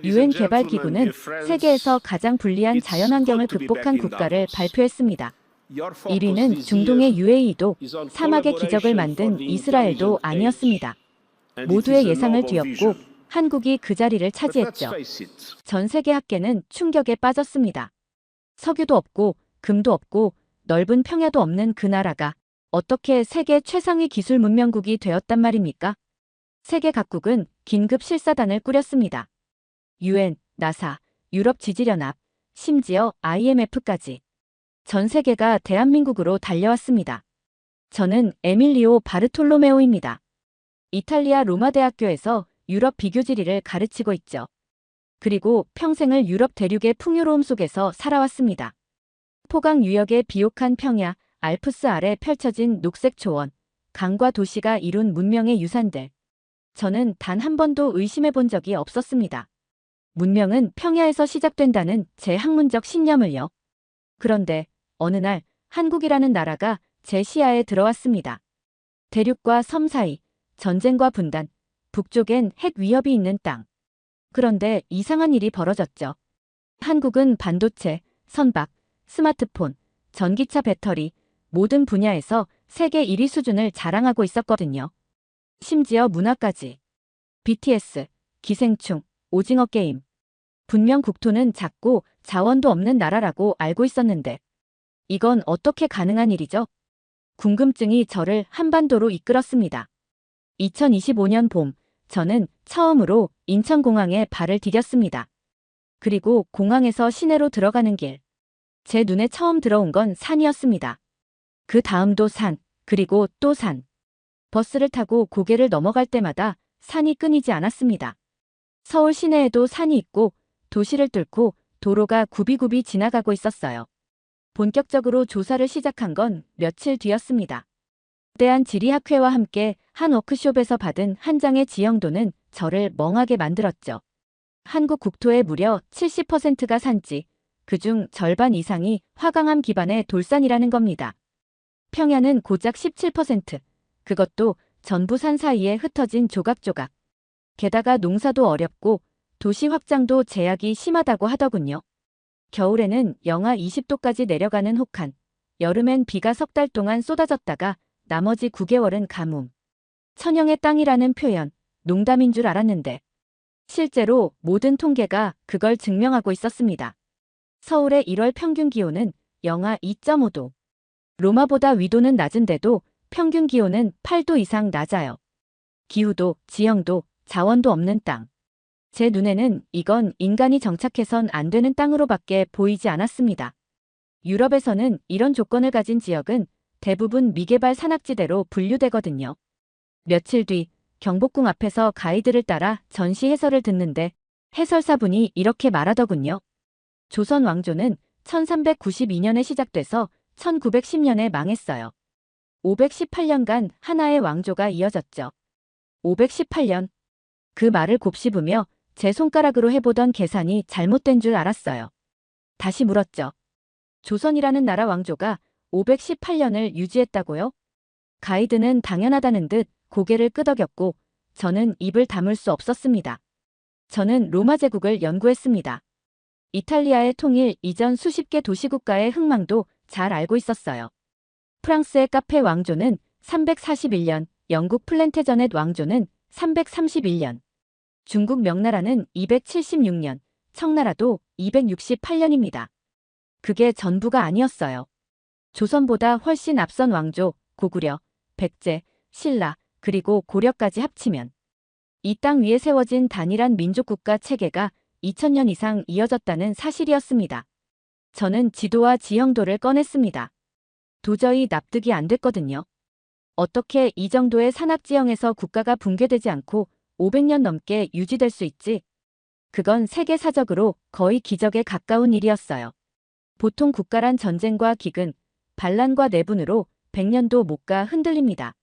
유엔 개발기구는 세계에서 가장 불리한 자연환경을 극복한 국가를 발표했습니다. 1위는 중동의 UAE도 사막의 기적을 만든 이스라엘도 아니었습니다. 모두의 예상을 뒤엎고 한국이 그 자리를 차지했죠. 전 세계 학계는 충격에 빠졌습니다. 석유도 없고 금도 없고 넓은 평야도 없는 그 나라가 어떻게 세계 최상위 기술 문명국이 되었단 말입니까? 세계 각국은 긴급 실사단을 꾸렸습니다. UN, 나사, 유럽 지질연합, 심지어 IMF까지. 전 세계가 대한민국으로 달려왔습니다. 저는 에밀리오 바르톨로메오입니다. 이탈리아 로마 대학교에서 유럽 비교지리를 가르치고 있죠. 그리고 평생을 유럽 대륙의 풍요로움 속에서 살아왔습니다. 포강 유역의 비옥한 평야, 알프스 아래 펼쳐진 녹색 초원, 강과 도시가 이룬 문명의 유산들. 저는 단 한 번도 의심해 본 적이 없었습니다. 문명은 평야에서 시작된다는 제 학문적 신념을요. 그런데 어느 날 한국이라는 나라가 제 시야에 들어왔습니다. 대륙과 섬 사이, 전쟁과 분단, 북쪽엔 핵 위협이 있는 땅. 그런데 이상한 일이 벌어졌죠. 한국은 반도체, 선박, 스마트폰, 전기차 배터리, 모든 분야에서 세계 1위 수준을 자랑하고 있었거든요. 심지어 문화까지. BTS, 기생충, 오징어 게임. 분명 국토는 작고 자원도 없는 나라라고 알고 있었는데 이건 어떻게 가능한 일이죠? 궁금증이 저를 한반도로 이끌었습니다. 2025년 봄, 저는 처음으로 인천공항에 발을 디뎠습니다. 그리고 공항에서 시내로 들어가는 길. 제 눈에 처음 들어온 건 산이었습니다. 그 다음도 산, 그리고 또 산. 버스를 타고 고개를 넘어갈 때마다 산이 끊이지 않았습니다. 서울 시내에도 산이 있고 도시를 뚫고 도로가 굽이굽이 지나가고 있었어요. 본격적으로 조사를 시작한 건 며칠 뒤였습니다. 거대한 지리학회와 함께 한 워크숍에서 받은 한 장의 지형도는 저를 멍하게 만들었죠. 한국 국토의 무려 70%가 산지, 그중 절반 이상이 화강암 기반의 돌산이라는 겁니다. 평야는 고작 17%, 그것도 전부 산 사이에 흩어진 조각조각. 게다가 농사도 어렵고 도시 확장도 제약이 심하다고 하더군요. 겨울에는 영하 20도까지 내려가는 혹한, 여름엔 비가 석 달 동안 쏟아졌다가 나머지 9개월은 가뭄. 천영의 땅이라는 표현, 농담인 줄 알았는데 실제로 모든 통계가 그걸 증명하고 있었습니다. 서울의 1월 평균 기온은 영하 2.5도. 로마보다 위도는 낮은데도 평균 기온은 8도 이상 낮아요. 기후도, 지형도, 자원도 없는 땅. 제 눈에는 이건 인간이 정착해선 안 되는 땅으로밖에 보이지 않았습니다. 유럽에서는 이런 조건을 가진 지역은 대부분 미개발 산악지대로 분류되거든요. 며칠 뒤 경복궁 앞에서 가이드를 따라 전시 해설을 듣는데 해설사분이 이렇게 말하더군요. 조선 왕조는 1392년에 시작돼서 1910년에 망했어요. 518년간 하나의 왕조가 이어졌죠. 518년. 그 말을 곱씹으며 제 손가락으로 해보던 계산이 잘못된 줄 알았어요. 다시 물었죠. 조선이라는 나라 왕조가 518년을 유지했다고요? 가이드는 당연하다는 듯 고개를 끄덕였고 저는 입을 다물 수 없었습니다. 저는 로마 제국을 연구했습니다. 이탈리아의 통일 이전 수십 개 도시국가의 흥망도 잘 알고 있었어요. 프랑스의 카페 왕조는 341년, 영국 플랜테저넷 왕조는 331년, 중국 명나라는 276년, 청나라도 268년입니다. 그게 전부가 아니었어요. 조선보다 훨씬 앞선 왕조, 고구려, 백제, 신라, 그리고 고려까지 합치면 이 땅 위에 세워진 단일한 민족국가 체계가 2000년 이상 이어졌다는 사실이었습니다. 저는 지도와 지형도를 꺼냈습니다. 도저히 납득이 안 됐거든요. 어떻게 이 정도의 산악지형에서 국가가 붕괴되지 않고 500년 넘게 유지될 수 있지? 그건 세계사적으로 거의 기적에 가까운 일이었어요. 보통 국가란 전쟁과 기근, 반란과 내분으로 100년도 못 가 흔들립니다.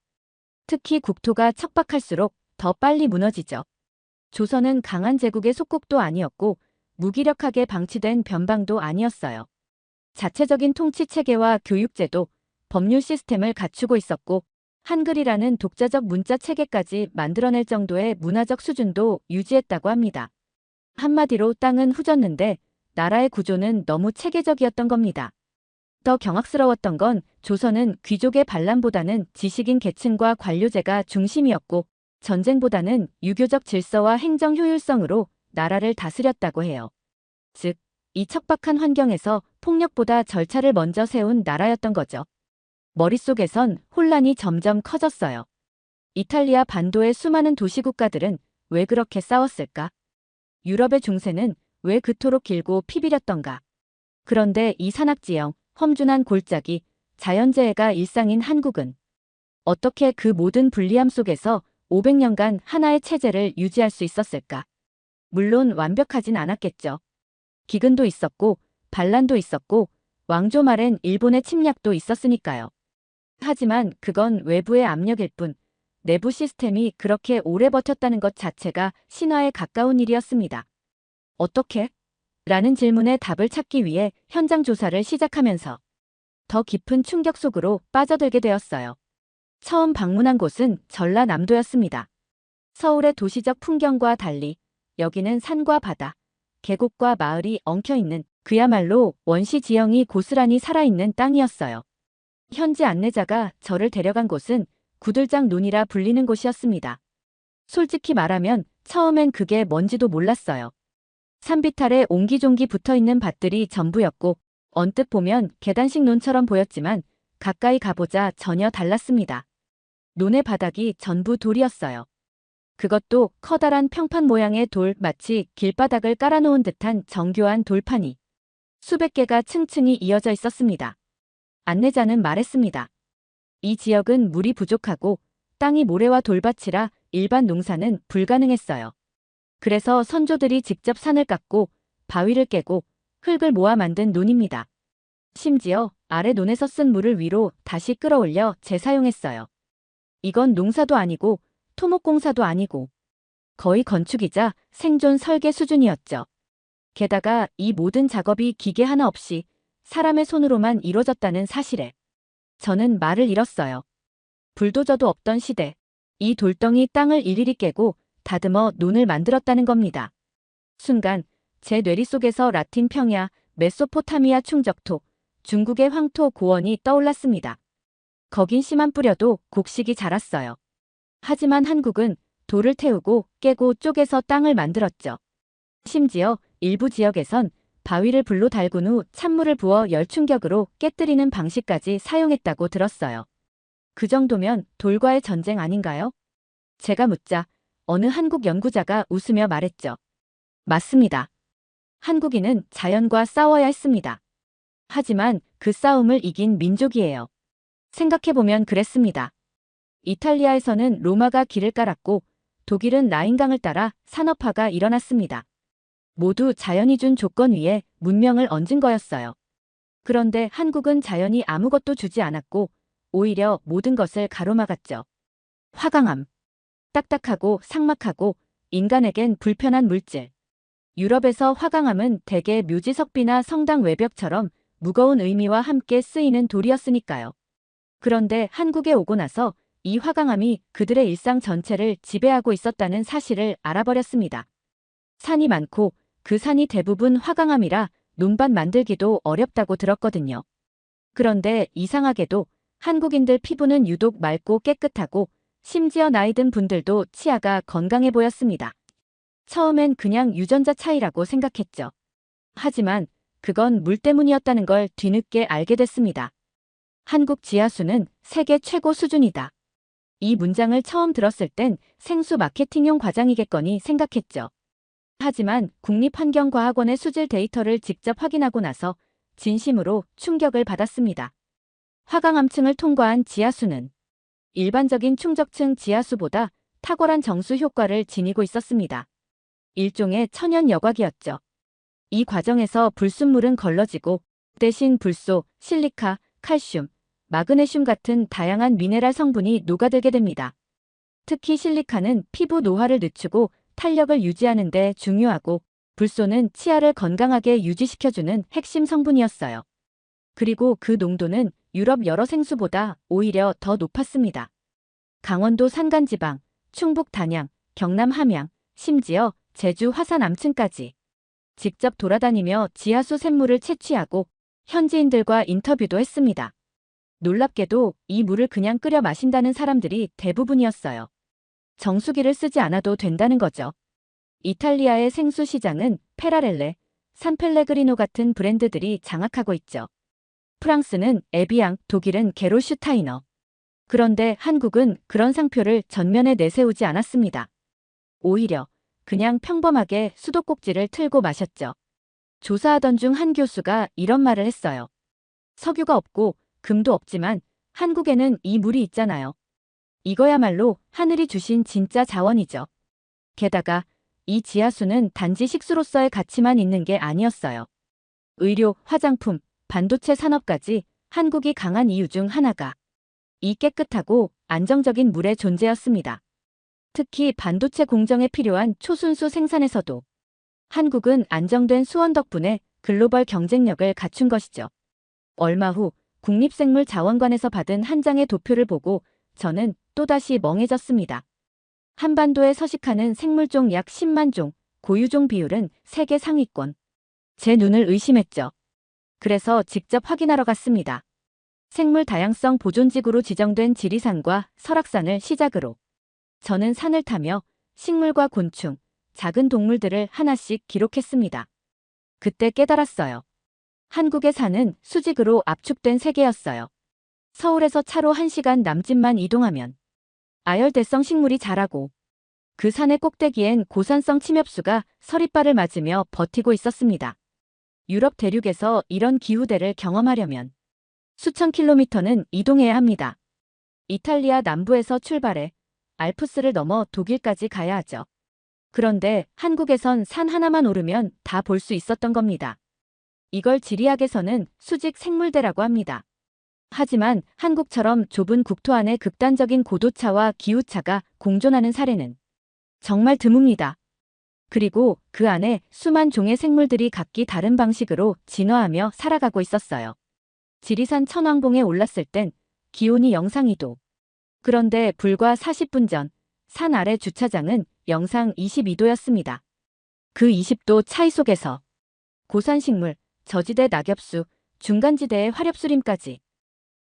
특히 국토가 척박할수록 더 빨리 무너지죠. 조선은 강한 제국의 속국도 아니었고 무기력하게 방치된 변방도 아니었어요. 자체적인 통치 체계와 교육제도, 법률 시스템을 갖추고 있었고 한글이라는 독자적 문자 체계까지 만들어낼 정도의 문화적 수준도 유지했다고 합니다. 한마디로 땅은 후졌는데 나라의 구조는 너무 체계적이었던 겁니다. 더 경악스러웠던 건 조선은 귀족의 반란보다는 지식인 계층과 관료제가 중심이었고 전쟁보다는 유교적 질서와 행정 효율성으로 나라를 다스렸다고 해요. 즉, 이 척박한 환경에서 폭력보다 절차를 먼저 세운 나라였던 거죠. 머릿속에선 혼란이 점점 커졌어요. 이탈리아 반도의 수많은 도시국가들은 왜 그렇게 싸웠을까? 유럽의 중세는 왜 그토록 길고 피비렸던가? 그런데 이 산악지형, 험준한 골짜기, 자연재해가 일상인 한국은 어떻게 그 모든 불리함 속에서 500년간 하나의 체제를 유지할 수 있었을까? 물론 완벽하진 않았겠죠. 기근도 있었고, 반란도 있었고, 왕조 말엔 일본의 침략도 있었으니까요. 하지만 그건 외부의 압력일 뿐, 내부 시스템이 그렇게 오래 버텼다는 것 자체가 신화에 가까운 일이었습니다. 어떻게? 라는 질문에 답을 찾기 위해 현장 조사를 시작하면서 더 깊은 충격 속으로 빠져들게 되었어요. 처음 방문한 곳은 전라남도였습니다. 서울의 도시적 풍경과 달리 여기는 산과 바다, 계곡과 마을이 엉켜있는 그야말로 원시 지형이 고스란히 살아있는 땅이었어요. 현지 안내자가 저를 데려간 곳은 구들장 논이라 불리는 곳이었습니다. 솔직히 말하면 처음엔 그게 뭔지도 몰랐어요. 산비탈에 옹기종기 붙어있는 밭들이 전부였고 언뜻 보면 계단식 논처럼 보였지만 가까이 가보자 전혀 달랐습니다. 논의 바닥이 전부 돌이었어요. 그것도 커다란 평판 모양의 돌, 마치 길바닥을 깔아놓은 듯한 정교한 돌판이 수백 개가 층층이 이어져 있었습니다. 안내자는 말했습니다. 이 지역은 물이 부족하고 땅이 모래와 돌밭이라 일반 농사는 불가능했어요. 그래서 선조들이 직접 산을 깎고 바위를 깨고 흙을 모아 만든 논입니다. 심지어 아래 논에서 쓴 물을 위로 다시 끌어올려 재사용했어요. 이건 농사도 아니고 토목공사도 아니고 거의 건축이자 생존 설계 수준이었죠. 게다가 이 모든 작업이 기계 하나 없이 사람의 손으로만 이루어졌다는 사실에 저는 말을 잃었어요. 불도저도 없던 시대, 이 돌덩이 땅을 일일이 깨고 다듬어 논을 만들었다는 겁니다. 순간 제 뇌리 속에서 라틴 평야, 메소포타미아 충적토, 중국의 황토 고원이 떠올랐습니다. 거긴 씨만 뿌려도 곡식이 자랐어요. 하지만 한국은 돌을 태우고 깨고 쪼개서 땅을 만들었죠. 심지어 일부 지역에선 바위를 불로 달군 후 찬물을 부어 열충격으로 깨뜨리는 방식까지 사용했다고 들었어요. 그 정도면 돌과의 전쟁 아닌가요? 제가 묻자 어느 한국 연구자가 웃으며 말했죠. 맞습니다. 한국인은 자연과 싸워야 했습니다. 하지만 그 싸움을 이긴 민족이에요. 생각해보면 그랬습니다. 이탈리아에서는 로마가 길을 깔았고 독일은 라인강을 따라 산업화가 일어났습니다. 모두 자연이 준 조건 위에 문명을 얹은 거였어요. 그런데 한국은 자연이 아무것도 주지 않았고 오히려 모든 것을 가로막았죠. 화강암. 딱딱하고 삭막하고 인간에겐 불편한 물질. 유럽에서 화강암은 대개 묘지석비나 성당 외벽처럼 무거운 의미와 함께 쓰이는 돌이었으니까요. 그런데 한국에 오고 나서 이 화강암이 그들의 일상 전체를 지배하고 있었다는 사실을 알아버렸습니다. 산이 많고 그 산이 대부분 화강암이라 논밭 만들기도 어렵다고 들었거든요. 그런데 이상하게도 한국인들 피부는 유독 맑고 깨끗하고 심지어 나이 든 분들도 치아가 건강해 보였습니다. 처음엔 그냥 유전자 차이라고 생각했죠. 하지만 그건 물 때문이었다는 걸 뒤늦게 알게 됐습니다. 한국 지하수는 세계 최고 수준이다. 이 문장을 처음 들었을 땐 생수 마케팅용 과장이겠거니 생각했죠. 하지만 국립환경과학원의 수질 데이터를 직접 확인하고 나서 진심으로 충격을 받았습니다. 화강암층을 통과한 지하수는 일반적인 충적층 지하수보다 탁월한 정수 효과를 지니고 있었습니다. 일종의 천연 여과기였죠. 이 과정에서 불순물은 걸러지고 대신 불소, 실리카, 칼슘, 마그네슘 같은 다양한 미네랄 성분이 녹아들게 됩니다. 특히 실리카는 피부 노화를 늦추고 탄력을 유지하는 데 중요하고 불소는 치아를 건강하게 유지시켜주는 핵심 성분이었어요. 그리고 그 농도는 유럽 여러 생수보다 오히려 더 높았습니다. 강원도 산간지방, 충북 단양, 경남 함양, 심지어 제주 화산 암층까지 직접 돌아다니며 지하수 샘물을 채취하고 현지인들과 인터뷰도 했습니다. 놀랍게도 이 물을 그냥 끓여 마신다는 사람들이 대부분이었어요. 정수기를 쓰지 않아도 된다는 거죠. 이탈리아의 생수 시장은 페라렐레, 산펠레그리노 같은 브랜드들이 장악하고 있죠. 프랑스는 에비앙, 독일은 게롤슈타이너. 그런데 한국은 그런 상표를 전면에 내세우지 않았습니다. 오히려 그냥 평범하게 수도꼭지를 틀고 마셨죠. 조사하던 중 한 교수가 이런 말을 했어요. 석유가 없고 금도 없지만 한국에는 이 물이 있잖아요. 이거야말로 하늘이 주신 진짜 자원이죠. 게다가 이 지하수는 단지 식수로서의 가치만 있는 게 아니었어요. 의료, 화장품, 반도체 산업까지 한국이 강한 이유 중 하나가 이 깨끗하고 안정적인 물의 존재였습니다. 특히 반도체 공정에 필요한 초순수 생산에서도 한국은 안정된 수원 덕분에 글로벌 경쟁력을 갖춘 것이죠. 얼마 후 국립생물자원관에서 받은 한 장의 도표를 보고 저는 또다시 멍해졌습니다. 한반도에 서식하는 생물종 약 10만 종, 고유종 비율은 세계 상위권. 제 눈을 의심했죠. 그래서 직접 확인하러 갔습니다. 생물 다양성 보존지구로 지정된 지리산과 설악산을 시작으로 저는 산을 타며 식물과 곤충, 작은 동물들을 하나씩 기록했습니다. 그때 깨달았어요. 한국의 산은 수직으로 압축된 세계였어요. 서울에서 차로 1시간 남짓만 이동하면 아열대성 식물이 자라고 그 산의 꼭대기엔 고산성 침엽수가 서리발을 맞으며 버티고 있었습니다. 유럽 대륙에서 이런 기후대를 경험하려면 수천 킬로미터는 이동해야 합니다. 이탈리아 남부에서 출발해 알프스를 넘어 독일까지 가야 하죠. 그런데 한국에선 산 하나만 오르면 다 볼 수 있었던 겁니다. 이걸 지리학에서는 수직 생물대라고 합니다. 하지만 한국처럼 좁은 국토 안에 극단적인 고도차와 기후차가 공존하는 사례는 정말 드뭅니다. 그리고 그 안에 수만 종의 생물들이 각기 다른 방식으로 진화하며 살아가고 있었어요. 지리산 천왕봉에 올랐을 땐 기온이 영상 2도. 그런데 불과 40분 전 산 아래 주차장은 영상 22도였습니다. 그 20도 차이 속에서 고산식물, 저지대 낙엽수, 중간지대의 화렵수림까지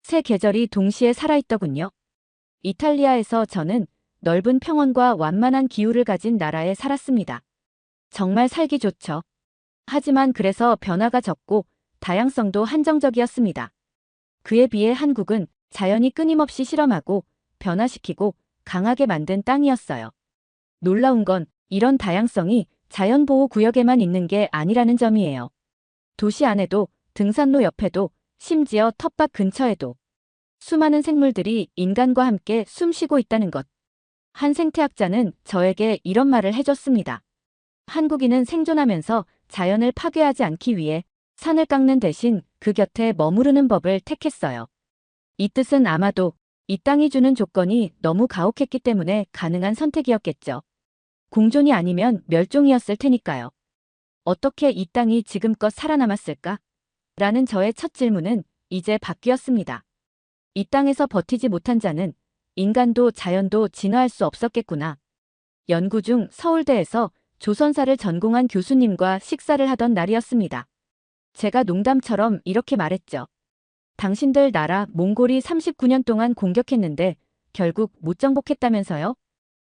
새 계절이 동시에 살아있더군요. 이탈리아에서 저는 넓은 평원과 완만한 기후를 가진 나라에 살았습니다. 정말 살기 좋죠. 하지만 그래서 변화가 적고 다양성도 한정적이었습니다. 그에 비해 한국은 자연이 끊임없이 실험하고 변화시키고 강하게 만든 땅이었어요. 놀라운 건 이런 다양성이 자연보호구역에만 있는 게 아니라는 점이에요. 도시 안에도 등산로 옆에도 심지어 텃밭 근처에도 수많은 생물들이 인간과 함께 숨쉬고 있다는 것. 한 생태학자는 저에게 이런 말을 해줬습니다. 한국인은 생존하면서 자연을 파괴하지 않기 위해 산을 깎는 대신 그 곁에 머무르는 법을 택했어요. 이 뜻은 아마도 이 땅이 주는 조건이 너무 가혹했기 때문에 가능한 선택이었겠죠. 공존이 아니면 멸종이었을 테니까요. 어떻게 이 땅이 지금껏 살아남았을까? 라는 저의 첫 질문은 이제 바뀌었습니다. 이 땅에서 버티지 못한 자는 인간도 자연도 진화할 수 없었겠구나. 연구 중 서울대에서 조선사를 전공한 교수님과 식사를 하던 날이었습니다. 제가 농담처럼 이렇게 말했죠. 당신들 나라 몽골이 39년 동안 공격했는데 결국 못 정복했다면서요?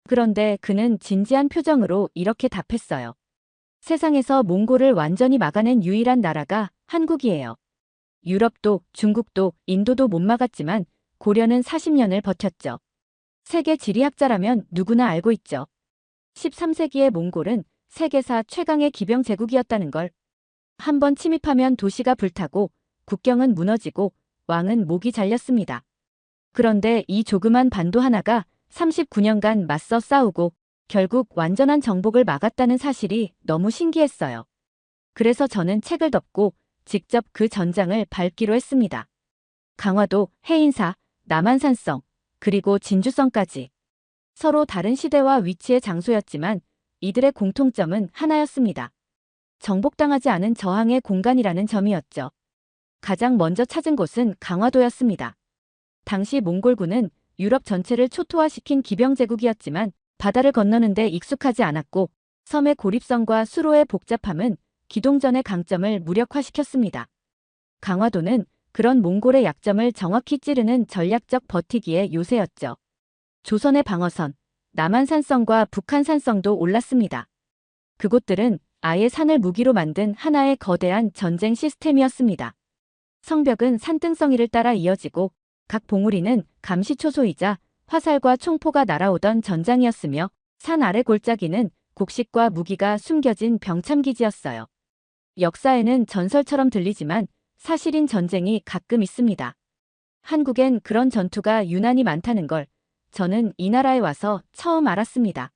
그런데 그는 진지한 표정으로 이렇게 답했어요. 세상에서 몽골을 완전히 막아낸 유일한 나라가 한국이에요. 유럽도 중국도 인도도 못 막았지만 고려는 40년을 버텼죠. 세계 지리학자라면 누구나 알고 있죠. 13세기의 몽골은 세계사 최강의 기병 제국이었다는 걸. 한번 침입하면 도시가 불타고 국경은 무너지고 왕은 목이 잘렸습니다. 그런데 이 조그만 반도 하나가 39년간 맞서 싸우고 결국 완전한 정복을 막았다는 사실이 너무 신기했어요. 그래서 저는 책을 덮고 직접 그 전장을 밟기로 했습니다. 강화도, 해인사, 남한산성, 그리고 진주성까지. 서로 다른 시대와 위치의 장소였지만 이들의 공통점은 하나였습니다. 정복당하지 않은 저항의 공간이라는 점이었죠. 가장 먼저 찾은 곳은 강화도였습니다. 당시 몽골군은 유럽 전체를 초토화시킨 기병 제국이었지만 바다를 건너는데 익숙하지 않았고 섬의 고립성과 수로의 복잡함은 기동전의 강점을 무력화시켰습니다. 강화도는 그런 몽골의 약점을 정확히 찌르는 전략적 버티기의 요새였죠. 조선의 방어선, 남한산성과 북한산성도 올랐습니다. 그곳들은 아예 산을 무기로 만든 하나의 거대한 전쟁 시스템이었습니다. 성벽은 산등성이를 따라 이어지고 각 봉우리는 감시초소이자 화살과 총포가 날아오던 전장이었으며 산 아래 골짜기는 곡식과 무기가 숨겨진 병참기지였어요. 역사에는 전설처럼 들리지만 사실인 전쟁이 가끔 있습니다. 한국엔 그런 전투가 유난히 많다는 걸 저는 이 나라에 와서 처음 알았습니다.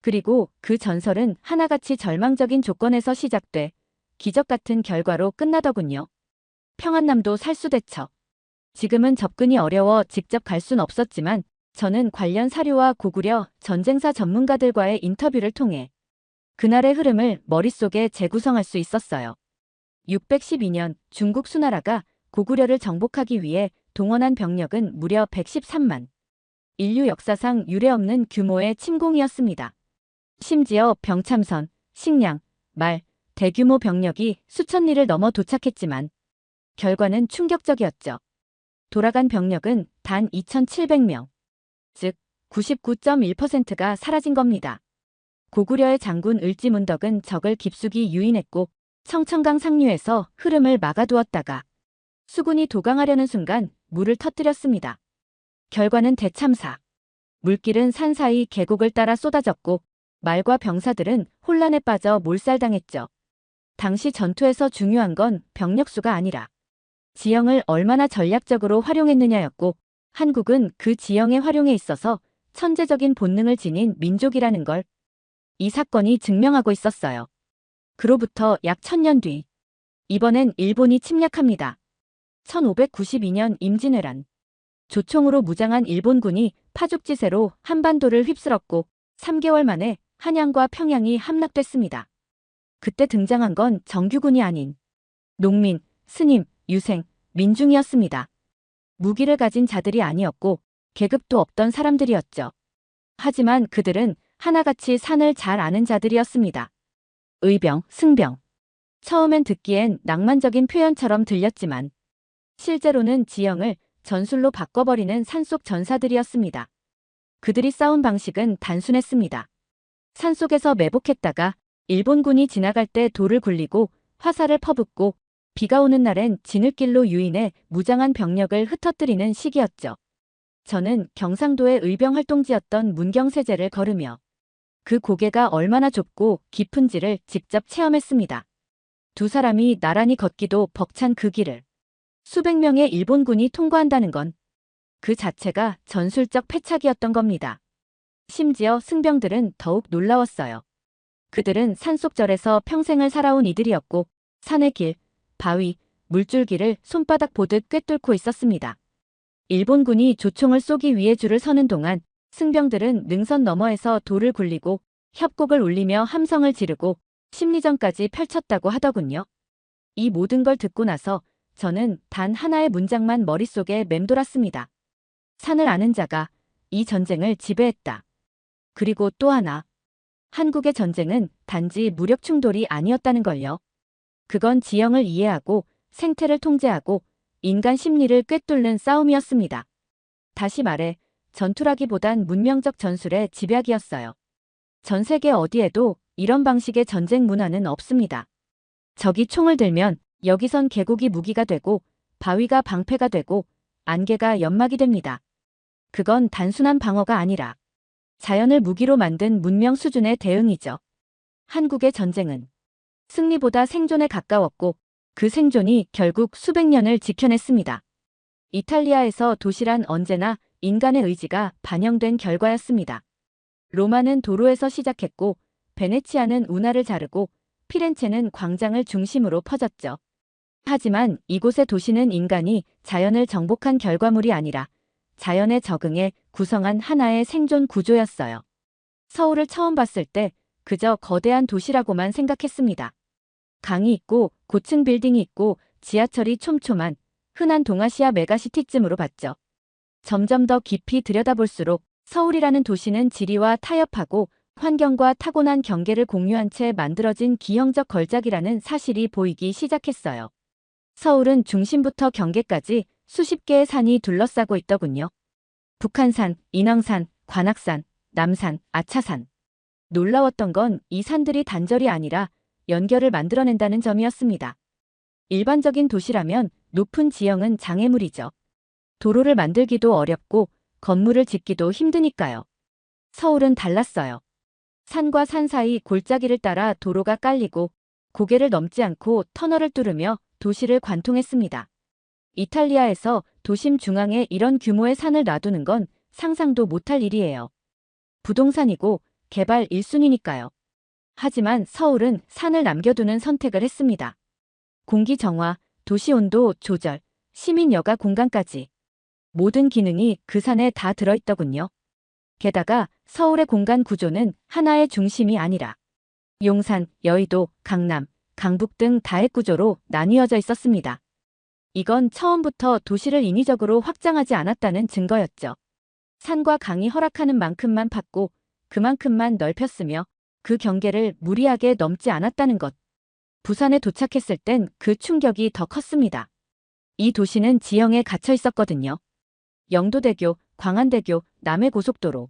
그리고 그 전설은 하나같이 절망적인 조건에서 시작돼 기적 같은 결과로 끝나더군요. 평안남도 살수대첩. 지금은 접근이 어려워 직접 갈 순 없었지만 저는 관련 사료와 고구려 전쟁사 전문가들과의 인터뷰를 통해 그날의 흐름을 머릿속에 재구성할 수 있었어요. 612년 중국 수나라가 고구려를 정복하기 위해 동원한 병력은 무려 113만. 인류 역사상 유례없는 규모의 침공이었습니다. 심지어 병참선, 식량, 말, 대규모 병력이 수천 리를 넘어 도착했지만 결과는 충격적이었죠. 돌아간 병력은 단 2,700명, 즉 99.1%가 사라진 겁니다. 고구려의 장군 을지문덕은 적을 깊숙이 유인했고 청천강 상류에서 흐름을 막아두었다가 수군이 도강하려는 순간 물을 터뜨렸습니다. 결과는 대참사. 물길은 산 사이 계곡을 따라 쏟아졌고 말과 병사들은 혼란에 빠져 몰살당했죠. 당시 전투에서 중요한 건 병력수가 아니라 지형을 얼마나 전략적으로 활용했느냐였고 한국은 그 지형의 활용에 있어서 천재적인 본능을 지닌 민족이라는 걸 이 사건이 증명하고 있었어요. 그로부터 약 1000년 뒤, 이번엔 일본이 침략합니다. 1592년 임진왜란. 조총으로 무장한 일본군이 파죽지세로 한반도를 휩쓸었고 3개월 만에 한양과 평양이 함락됐습니다. 그때 등장한 건 정규군이 아닌 농민, 스님, 유생, 민중이었습니다. 무기를 가진 자들이 아니었고 계급도 없던 사람들이었죠. 하지만 그들은 하나같이 산을 잘 아는 자들이었습니다. 의병, 승병. 처음엔 듣기엔 낭만적인 표현처럼 들렸지만 실제로는 지형을 전술로 바꿔버리는 산속 전사들이었습니다. 그들이 싸운 방식은 단순했습니다. 산속에서 매복했다가 일본군이 지나갈 때 돌을 굴리고 화살을 퍼붓고 비가 오는 날엔 지느길로 유인해 무장한 병력을 흩어뜨리는 시기였죠. 저는 경상도의 의병활동지였던 문경세제를 걸으며 그 고개가 얼마나 좁고 깊은지를 직접 체험했습니다. 두 사람이 나란히 걷기도 벅찬 그 길을 수백 명의 일본군이 통과한다는 건 그 자체가 전술적 패착이었던 겁니다. 심지어 승병들은 더욱 놀라웠어요. 그들은 산속절에서 평생을 살아온 이들이었고 산의 길, 바위, 물줄기를 손바닥 보듯 꿰뚫고 있었습니다. 일본군이 조총을 쏘기 위해 줄을 서는 동안 승병들은 능선 너머에서 돌을 굴리고 협곡을 울리며 함성을 지르고 심리전까지 펼쳤다고 하더군요. 이 모든 걸 듣고 나서 저는 단 하나의 문장만 머릿속에 맴돌았습니다. 산을 아는 자가 이 전쟁을 지배했다. 그리고 또 하나. 한국의 전쟁은 단지 무력 충돌이 아니었다는 걸요. 그건 지형을 이해하고 생태를 통제하고 인간 심리를 꿰뚫는 싸움이었습니다. 다시 말해 전투라기보단 문명적 전술의 집약이었어요. 전 세계 어디에도 이런 방식의 전쟁 문화는 없습니다. 적이 총을 들면 여기선 계곡이 무기가 되고 바위가 방패가 되고 안개가 연막이 됩니다. 그건 단순한 방어가 아니라 자연을 무기로 만든 문명 수준의 대응이죠. 한국의 전쟁은 승리보다 생존에 가까웠고 그 생존이 결국 수백 년을 지켜냈습니다. 이탈리아에서 도시란 언제나 인간의 의지가 반영된 결과였습니다. 로마는 도로에서 시작했고 베네치아는 운하를 자르고 피렌체는 광장을 중심으로 퍼졌죠. 하지만 이곳의 도시는 인간이 자연을 정복한 결과물이 아니라 자연에 적응해 구성한 하나의 생존 구조였어요. 서울을 처음 봤을 때 그저 거대한 도시라고만 생각했습니다. 강이 있고 고층 빌딩이 있고 지하철이 촘촘한 흔한 동아시아 메가시티쯤으로 봤죠. 점점 더 깊이 들여다볼수록 서울이라는 도시는 지리와 타협하고 환경과 타고난 경계를 공유한 채 만들어진 기형적 걸작이라는 사실이 보이기 시작했어요. 서울은 중심부터 경계까지 수십 개의 산이 둘러싸고 있더군요. 북한산, 인왕산, 관악산, 남산, 아차산. 놀라웠던 건 이 산들이 단절이 아니라 연결을 만들어낸다는 점이었습니다. 일반적인 도시라면 높은 지형은 장애물이죠. 도로를 만들기도 어렵고 건물을 짓기도 힘드니까요. 서울은 달랐어요. 산과 산 사이 골짜기를 따라 도로가 깔리고 고개를 넘지 않고 터널을 뚫으며 도시를 관통했습니다. 이탈리아에서 도심 중앙에 이런 규모의 산을 놔두는 건 상상도 못할 일이에요. 부동산이고 개발 1순위니까요. 하지만 서울은 산을 남겨두는 선택을 했습니다. 공기 정화, 도시 온도 조절, 시민 여가 공간까지. 모든 기능이 그 산에 다 들어있더군요. 게다가 서울의 공간 구조는 하나의 중심이 아니라 용산, 여의도, 강남, 강북 등 다핵 구조로 나뉘어져 있었습니다. 이건 처음부터 도시를 인위적으로 확장하지 않았다는 증거였죠. 산과 강이 허락하는 만큼만 팠고 그만큼만 넓혔으며 그 경계를 무리하게 넘지 않았다는 것. 부산에 도착했을 땐 그 충격이 더 컸습니다. 이 도시는 지형에 갇혀 있었거든요. 영도대교, 광안대교, 남해고속도로.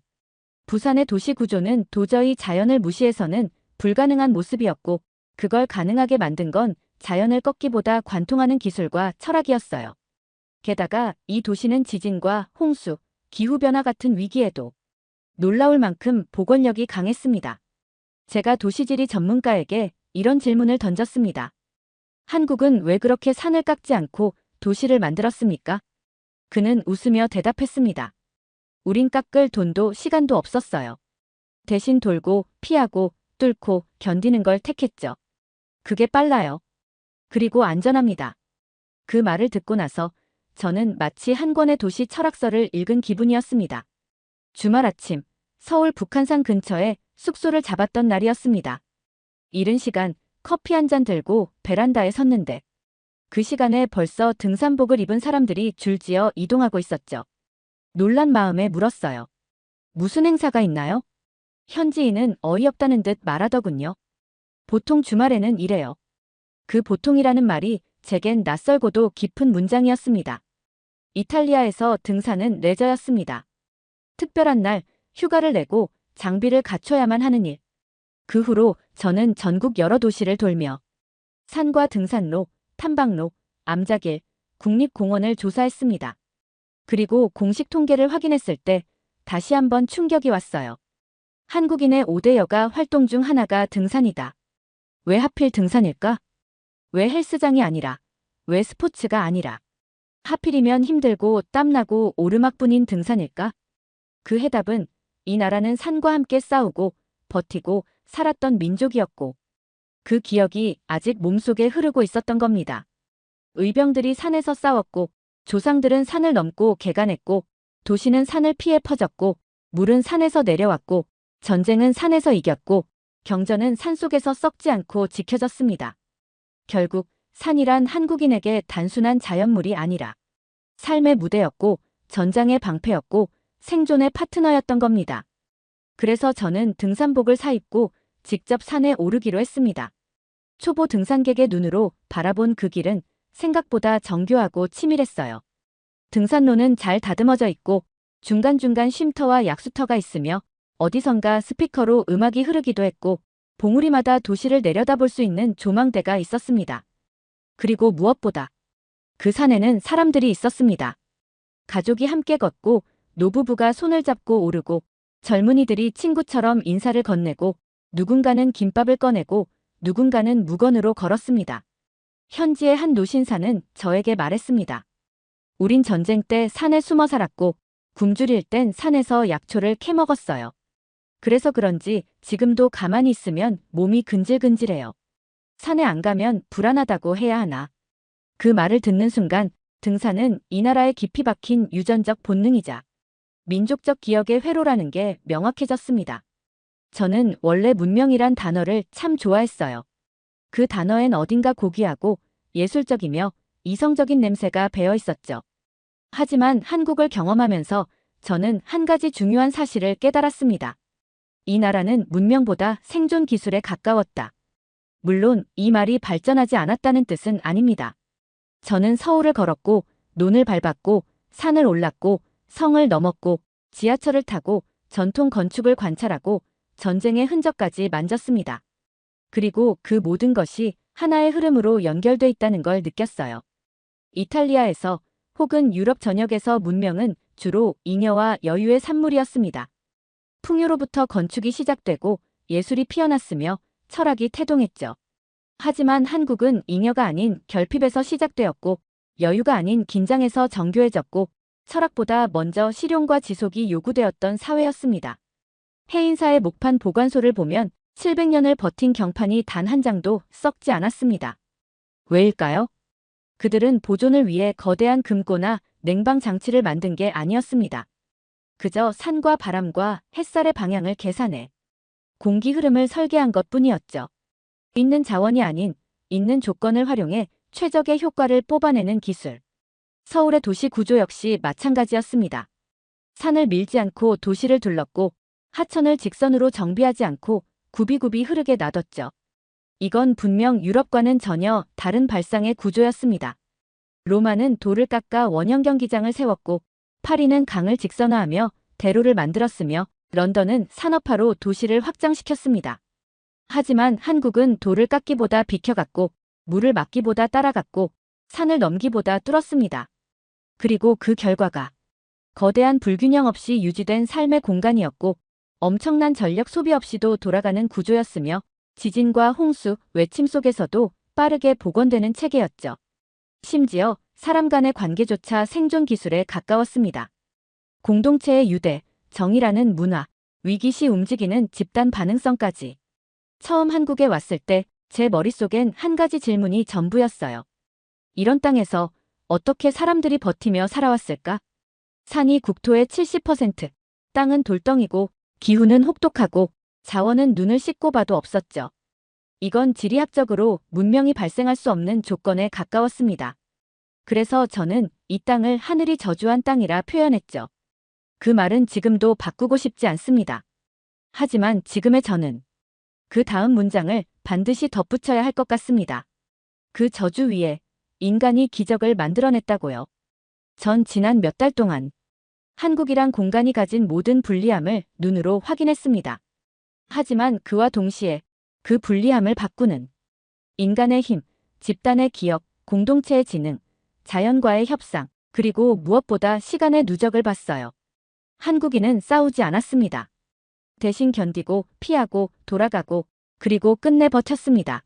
부산의 도시 구조는 도저히 자연을 무시해서는 불가능한 모습이었고 그걸 가능하게 만든 건 자연을 꺾기보다 관통하는 기술과 철학이었어요. 게다가 이 도시는 지진과 홍수, 기후변화 같은 위기에도 놀라울 만큼 복원력이 강했습니다. 제가 도시지리 전문가에게 이런 질문을 던졌습니다. 한국은 왜 그렇게 산을 깎지 않고 도시를 만들었습니까? 그는 웃으며 대답했습니다. 우린 깎을 돈도 시간도 없었어요. 대신 돌고, 피하고, 뚫고, 견디는 걸 택했죠. 그게 빨라요. 그리고 안전합니다. 그 말을 듣고 나서 저는 마치 한 권의 도시 철학서를 읽은 기분이었습니다. 주말 아침, 서울 북한산 근처에 숙소를 잡았던 날이었습니다. 이른 시간, 커피 한 잔 들고 베란다에 섰는데 그 시간에 벌써 등산복을 입은 사람들이 줄지어 이동하고 있었죠. 놀란 마음에 물었어요. 무슨 행사가 있나요? 현지인은 어이없다는 듯 말하더군요. 보통 주말에는 이래요. 그 보통이라는 말이 제겐 낯설고도 깊은 문장이었습니다. 이탈리아에서 등산은 레저였습니다. 특별한 날, 휴가를 내고 장비를 갖춰야만 하는 일. 그 후로 저는 전국 여러 도시를 돌며 산과 등산로, 탐방로, 암자길, 국립공원을 조사했습니다. 그리고 공식 통계를 확인했을 때 다시 한번 충격이 왔어요. 한국인의 5대 여가 활동 중 하나가 등산이다. 왜 하필 등산일까? 왜 헬스장이 아니라? 왜 스포츠가 아니라? 하필이면 힘들고 땀나고 오르막뿐인 등산일까? 그 해답은 이 나라는 산과 함께 싸우고 버티고 살았던 민족이었고 그 기억이 아직 몸속에 흐르고 있었던 겁니다. 의병들이 산에서 싸웠고 조상들은 산을 넘고 개간했고 도시는 산을 피해 퍼졌고 물은 산에서 내려왔고 전쟁은 산에서 이겼고 경전은 산속에서 썩지 않고 지켜졌습니다. 결국 산이란 한국인에게 단순한 자연물이 아니라 삶의 무대였고 전장의 방패였고 생존의 파트너였던 겁니다. 그래서 저는 등산복을 사입고 직접 산에 오르기로 했습니다. 초보 등산객의 눈으로 바라본 그 길은 생각보다 정교하고 치밀했어요. 등산로는 잘 다듬어져 있고 중간중간 쉼터와 약수터가 있으며 어디선가 스피커로 음악이 흐르기도 했고 봉우리마다 도시를 내려다볼 수 있는 조망대가 있었습니다. 그리고 무엇보다 그 산에는 사람들이 있었습니다. 가족이 함께 걷고 노부부가 손을 잡고 오르고 젊은이들이 친구처럼 인사를 건네고 누군가는 김밥을 꺼내고 누군가는 무건으로 걸었습니다. 현지의 한 노신사는 저에게 말했습니다. 우린 전쟁 때 산에 숨어 살았고 굶주릴 땐 산에서 약초를 캐먹었어요. 그래서 그런지 지금도 가만히 있으면 몸이 근질근질해요. 산에 안 가면 불안하다고 해야 하나. 그 말을 듣는 순간 등산은 이 나라에 깊이 박힌 유전적 본능이자 민족적 기억의 회로라는 게 명확해졌습니다. 저는 원래 문명이란 단어를 참 좋아했어요. 그 단어엔 어딘가 고귀하고 예술적이며 이성적인 냄새가 배어 있었죠. 하지만 한국을 경험하면서 저는 한 가지 중요한 사실을 깨달았습니다. 이 나라는 문명보다 생존 기술에 가까웠다. 물론 이 말이 발전하지 않았다는 뜻은 아닙니다. 저는 서울을 걸었고, 논을 밟았고, 산을 올랐고, 성을 넘었고, 지하철을 타고, 전통 건축을 관찰하고, 전쟁의 흔적까지 만졌습니다. 그리고 그 모든 것이 하나의 흐름으로 연결돼 있다는 걸 느꼈어요. 이탈리아에서 혹은 유럽 전역에서 문명은 주로 잉여와 여유의 산물이었습니다. 풍요로부터 건축이 시작되고 예술이 피어났으며 철학이 태동했죠. 하지만 한국은 잉여가 아닌 결핍에서 시작되었고 여유가 아닌 긴장에서 정교해졌고 철학보다 먼저 실용과 지속이 요구되었던 사회였습니다. 해인사의 목판 보관소를 보면 700년을 버틴 경판이 단 한 장도 썩지 않았습니다. 왜일까요? 그들은 보존을 위해 거대한 금고나 냉방 장치를 만든 게 아니었습니다. 그저 산과 바람과 햇살의 방향을 계산해 공기 흐름을 설계한 것뿐이었죠. 있는 자원이 아닌 있는 조건을 활용해 최적의 효과를 뽑아내는 기술. 서울의 도시 구조 역시 마찬가지였습니다. 산을 밀지 않고 도시를 둘렀고 하천을 직선으로 정비하지 않고 굽이굽이 흐르게 놔뒀죠. 이건 분명 유럽과는 전혀 다른 발상의 구조였습니다. 로마는 돌을 깎아 원형 경기장을 세웠고 파리는 강을 직선화하며 대로를 만들었으며 런던은 산업화로 도시를 확장시켰습니다. 하지만 한국은 돌을 깎기보다 비켜갔고 물을 막기보다 따라갔고 산을 넘기보다 뚫었습니다. 그리고 그 결과가 거대한 불균형 없이 유지된 삶의 공간이었고 엄청난 전력 소비 없이도 돌아가는 구조였으며 지진과 홍수, 외침 속에서도 빠르게 복원되는 체계였죠. 심지어 사람 간의 관계조차 생존 기술에 가까웠습니다. 공동체의 유대, 정의라는 문화, 위기 시 움직이는 집단 반응성까지. 처음 한국에 왔을 때 제 머릿속엔 한 가지 질문이 전부였어요. 이런 땅에서 어떻게 사람들이 버티며 살아왔을까? 산이 국토의 70%, 땅은 돌덩이고 기후는 혹독하고 자원은 눈을 씻고 봐도 없었죠. 이건 지리학적으로 문명이 발생할 수 없는 조건에 가까웠습니다. 그래서 저는 이 땅을 하늘이 저주한 땅이라 표현했죠. 그 말은 지금도 바꾸고 싶지 않습니다. 하지만 지금의 저는 그 다음 문장을 반드시 덧붙여야 할 것 같습니다. 그 저주 위에 인간이 기적을 만들어냈다고요. 전 지난 몇 달 동안 한국이란 공간이 가진 모든 불리함을 눈으로 확인했습니다. 하지만 그와 동시에 그 불리함을 바꾸는 인간의 힘, 집단의 기억, 공동체의 지능, 자연과의 협상, 그리고 무엇보다 시간의 누적을 봤어요. 한국인은 싸우지 않았습니다. 대신 견디고 피하고 돌아가고 그리고 끝내 버텼습니다.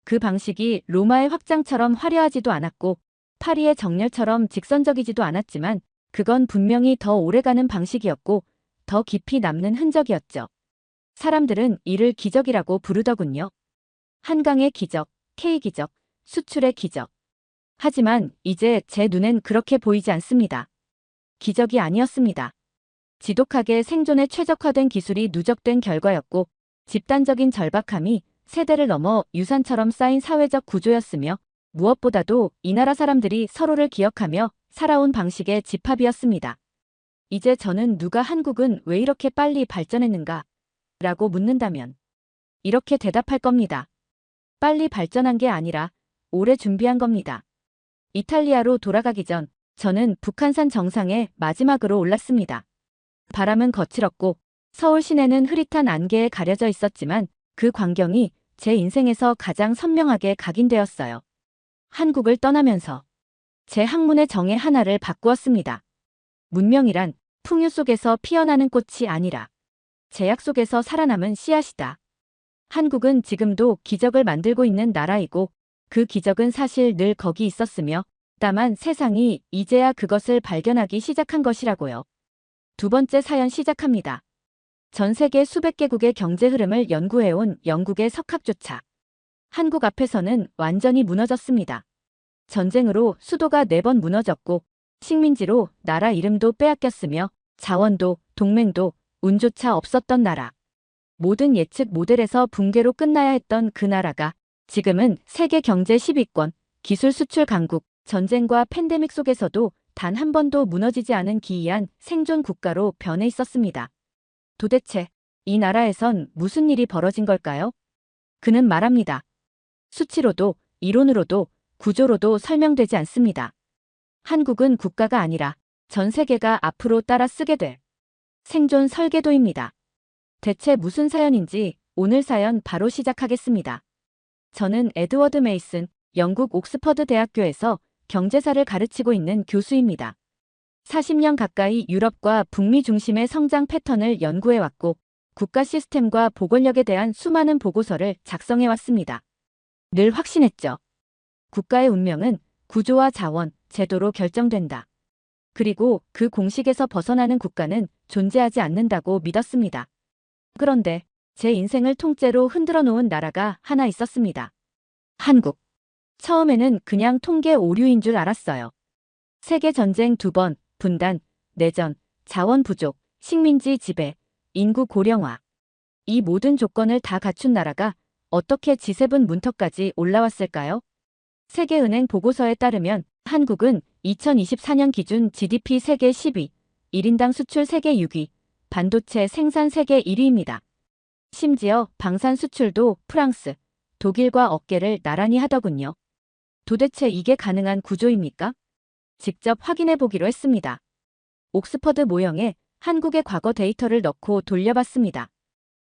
그 방식이 로마의 확장처럼 화려하지도 않았고 파리의 정렬처럼 직선적이지도 않았지만 그건 분명히 더 오래가는 방식이었고 더 깊이 남는 흔적이었죠. 사람들은 이를 기적이라고 부르더군요. 한강의 기적, K기적, 수출의 기적. 하지만 이제 제 눈엔 그렇게 보이지 않습니다. 기적이 아니었습니다. 지독하게 생존에 최적화된 기술이 누적된 결과였고 집단적인 절박함이 세대를 넘어 유산처럼 쌓인 사회적 구조였으며 무엇보다도 이 나라 사람들이 서로를 기억하며 살아온 방식의 집합이었습니다. 이제 저는 누가 한국은 왜 이렇게 빨리 발전했는가? 라고 묻는다면 이렇게 대답할 겁니다. 빨리 발전한 게 아니라 오래 준비한 겁니다. 이탈리아로 돌아가기 전 저는 북한산 정상에 마지막으로 올랐습니다. 바람은 거칠었고 서울 시내는 흐릿한 안개에 가려져 있었지만 그 광경이 제 인생에서 가장 선명하게 각인되었어요. 한국을 떠나면서 제 학문의 정의 하나를 바꾸었습니다. 문명이란 풍요 속에서 피어나는 꽃이 아니라 제약 속에서 살아남은 씨앗이다. 한국은 지금도 기적을 만들고 있는 나라이고 그 기적은 사실 늘 거기 있었으며 다만 세상이 이제야 그것을 발견하기 시작한 것이라고요. 두 번째 사연 시작합니다. 전 세계 수백 개국의 경제 흐름을 연구해온 영국의 석학조차 한국 앞에서는 완전히 무너졌습니다. 전쟁으로 수도가 4번 무너졌고 식민지로 나라 이름도 빼앗겼으며 자원도 동맹도 운조차 없었던 나라. 모든 예측 모델에서 붕괴로 끝나야 했던 그 나라가 지금은 세계 경제 10위권, 기술 수출 강국, 전쟁과 팬데믹 속에서도 단 한 번도 무너지지 않은 기이한 생존 국가로 변해 있었습니다. 도대체 이 나라에선 무슨 일이 벌어진 걸까요? 그는 말합니다. 수치로도, 이론으로도, 구조로도 설명되지 않습니다. 한국은 국가가 아니라 전 세계가 앞으로 따라 쓰게 될 생존 설계도입니다. 대체 무슨 사연인지 오늘 사연 바로 시작하겠습니다. 저는 에드워드 메이슨, 영국 옥스퍼드 대학교에서 경제사를 가르치고 있는 교수입니다. 40년 가까이 유럽과 북미 중심의 성장 패턴을 연구해왔고 국가 시스템과 보건력에 대한 수많은 보고서를 작성해왔습니다. 늘 확신했죠. 국가의 운명은 구조와 자원, 제도로 결정된다. 그리고 그 공식에서 벗어나는 국가는 존재하지 않는다고 믿었습니다. 그런데 제 인생을 통째로 흔들어 놓은 나라가 하나 있었습니다. 한국. 처음에는 그냥 통계 오류인 줄 알았어요. 세계전쟁 2번, 분단, 내전, 자원 부족, 식민지 지배, 인구 고령화. 이 모든 조건을 다 갖춘 나라가 어떻게 G7 문턱까지 올라왔을까요? 세계은행 보고서에 따르면 한국은 2024년 기준 GDP 세계 10위, 1인당 수출 세계 6위, 반도체 생산 세계 1위입니다. 심지어 방산 수출도 프랑스, 독일과 어깨를 나란히 하더군요. 도대체 이게 가능한 구조입니까? 직접 확인해 보기로 했습니다. 옥스퍼드 모형에 한국의 과거 데이터를 넣고 돌려봤습니다.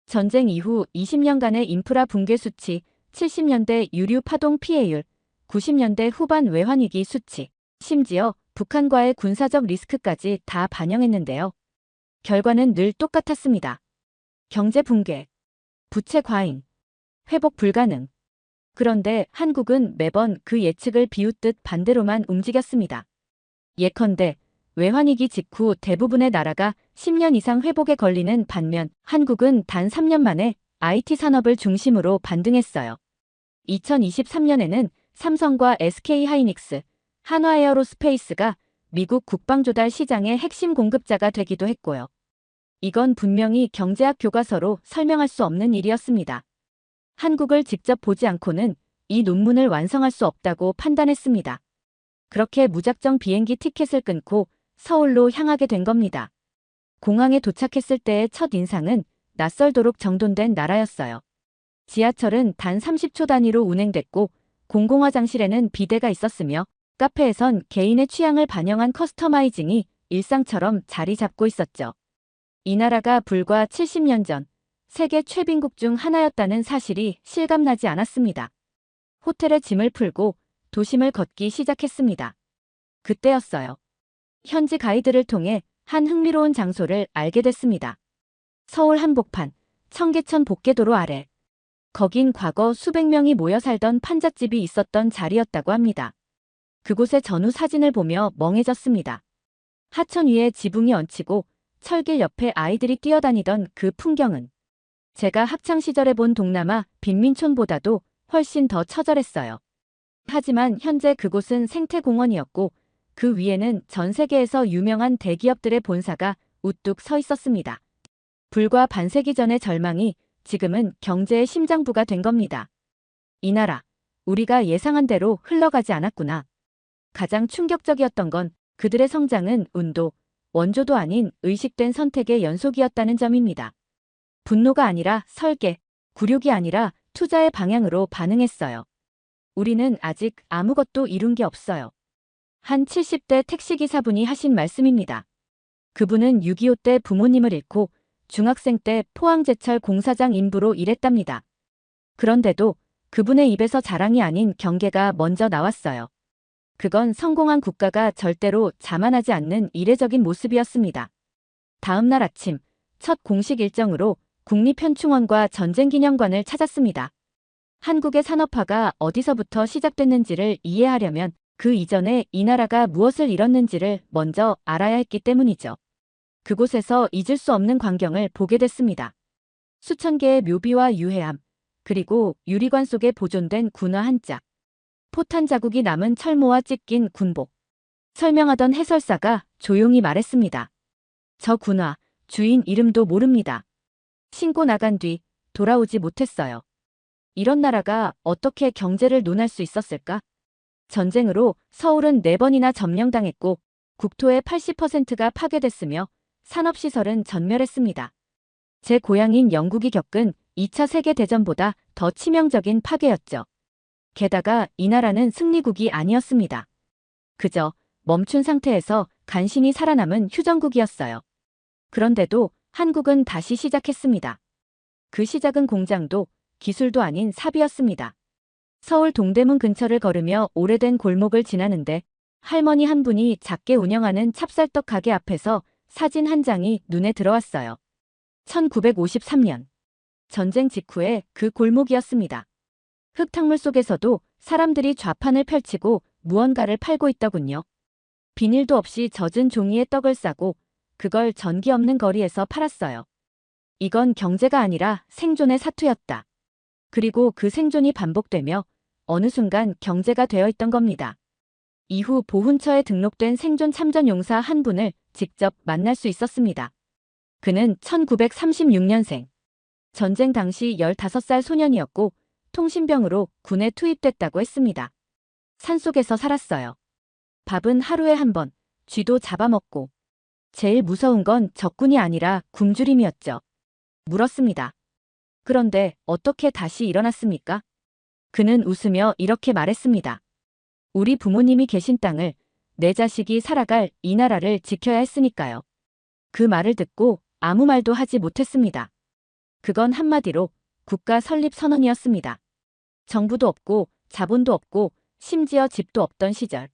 전쟁 이후 20년간의 인프라 붕괴 수치, 70년대 유류 파동 피해율, 90년대 후반 외환위기 수치, 심지어 북한과의 군사적 리스크까지 다 반영했는데요. 결과는 늘 똑같았습니다. 경제 붕괴, 부채 과잉, 회복 불가능. 그런데 한국은 매번 그 예측을 비웃듯 반대로만 움직였습니다. 예컨대 외환위기 직후 대부분의 나라가 10년 이상 회복에 걸리는 반면 한국은 단 3년 만에 IT 산업을 중심으로 반등했어요. 2023년에는 삼성과 SK하이닉스, 한화에어로스페이스가 미국 국방조달 시장의 핵심 공급자가 되기도 했고요. 이건 분명히 경제학 교과서로 설명할 수 없는 일이었습니다. 한국을 직접 보지 않고는 이 논문을 완성할 수 없다고 판단했습니다. 그렇게 무작정 비행기 티켓을 끊고 서울로 향하게 된 겁니다. 공항에 도착했을 때의 첫 인상은 낯설도록 정돈된 나라였어요. 지하철은 단 30초 단위로 운행됐고 공공화장실에는 비데가 있었으며 카페에선 개인의 취향을 반영한 커스터마이징이 일상처럼 자리 잡고 있었죠. 이 나라가 불과 70년 전 세계 최빈국 중 하나였다는 사실이 실감나지 않았습니다. 호텔에 짐을 풀고 도심을 걷기 시작했습니다. 그때였어요. 현지 가이드를 통해 한 흥미로운 장소를 알게 됐습니다. 서울 한복판, 청계천 복개도로 아래. 거긴 과거 수백 명이 모여 살던 판잣집이 있었던 자리였다고 합니다. 그곳의 전후 사진을 보며 멍해졌습니다. 하천 위에 지붕이 얹히고 철길 옆에 아이들이 뛰어다니던 그 풍경은 제가 학창시절에 본 동남아 빈민촌보다도 훨씬 더 처절했어요. 하지만 현재 그곳은 생태공원이었고 그 위에는 전 세계에서 유명한 대기업들의 본사가 우뚝 서 있었습니다. 불과 반세기 전의 절망이 지금은 경제의 심장부가 된 겁니다. 이 나라, 우리가 예상한 대로 흘러가지 않았구나. 가장 충격적이었던 건 그들의 성장은 운도, 원조도 아닌 의식된 선택의 연속이었다는 점입니다. 분노가 아니라 설계, 굴욕이 아니라 투자의 방향으로 반응했어요. 우리는 아직 아무것도 이룬 게 없어요. 한 70대 택시기사분이 하신 말씀입니다. 그분은 6.25 때 부모님을 잃고 중학생 때 포항제철 공사장 인부로 일했답니다. 그런데도 그분의 입에서 자랑이 아닌 경계가 먼저 나왔어요. 그건 성공한 국가가 절대로 자만하지 않는 이례적인 모습이었습니다. 다음 날 아침, 첫 공식 일정으로 국립현충원과 전쟁기념관을 찾았습니다. 한국의 산업화가 어디서부터 시작됐는지를 이해하려면 그 이전에 이 나라가 무엇을 이뤘는지를 먼저 알아야 했기 때문이죠. 그곳에서 잊을 수 없는 광경을 보게 됐습니다. 수천 개의 묘비와 유해암, 그리고 유리관 속에 보존된 군화 한 짝, 포탄 자국이 남은 철모와 찢긴 군복. 설명하던 해설사가 조용히 말했습니다. 저 군화, 주인 이름도 모릅니다. 신고 나간 뒤 돌아오지 못했어요. 이런 나라가 어떻게 경제를 논할 수 있었을까? 전쟁으로 서울은 4번이나 점령당했고 국토의 80%가 파괴됐으며 산업시설은 전멸했습니다. 제 고향인 영국이 겪은 2차 세계대전보다 더 치명적인 파괴였죠. 게다가 이 나라는 승리국이 아니었습니다. 그저 멈춘 상태에서 간신히 살아남은 휴전국이었어요. 그런데도 한국은 다시 시작했습니다. 그 시작은 공장도 기술도 아닌 사비였습니다. 서울 동대문 근처를 걸으며 오래된 골목을 지나는데 할머니 한 분이 작게 운영하는 찹쌀떡 가게 앞에서 사진 한 장이 눈에 들어왔어요. 1953년 전쟁 직후의 그 골목이었습니다. 흙탕물 속에서도 사람들이 좌판을 펼치고 무언가를 팔고 있더군요. 비닐도 없이 젖은 종이에 떡을 싸고 그걸 전기 없는 거리에서 팔았어요. 이건 경제가 아니라 생존의 사투였다. 그리고 그 생존이 반복되며 어느 순간 경제가 되어 있던 겁니다. 이후 보훈처에 등록된 생존 참전용사 한 분을 직접 만날 수 있었습니다. 그는 1936년생. 전쟁 당시 15살 소년이었고 통신병으로 군에 투입됐다고 했습니다. 산속에서 살았어요. 밥은 하루에 한 번, 쥐도 잡아먹고. 제일 무서운 건 적군이 아니라 굶주림이었죠. 물었습니다. 그런데 어떻게 다시 일어났습니까? 그는 웃으며 이렇게 말했습니다. 우리 부모님이 계신 땅을, 내 자식이 살아갈 이 나라를 지켜야 했으니까요. 그 말을 듣고 아무 말도 하지 못했습니다. 그건 한마디로 국가 설립 선언이었습니다. 정부도 없고 자본도 없고 심지어 집도 없던 시절.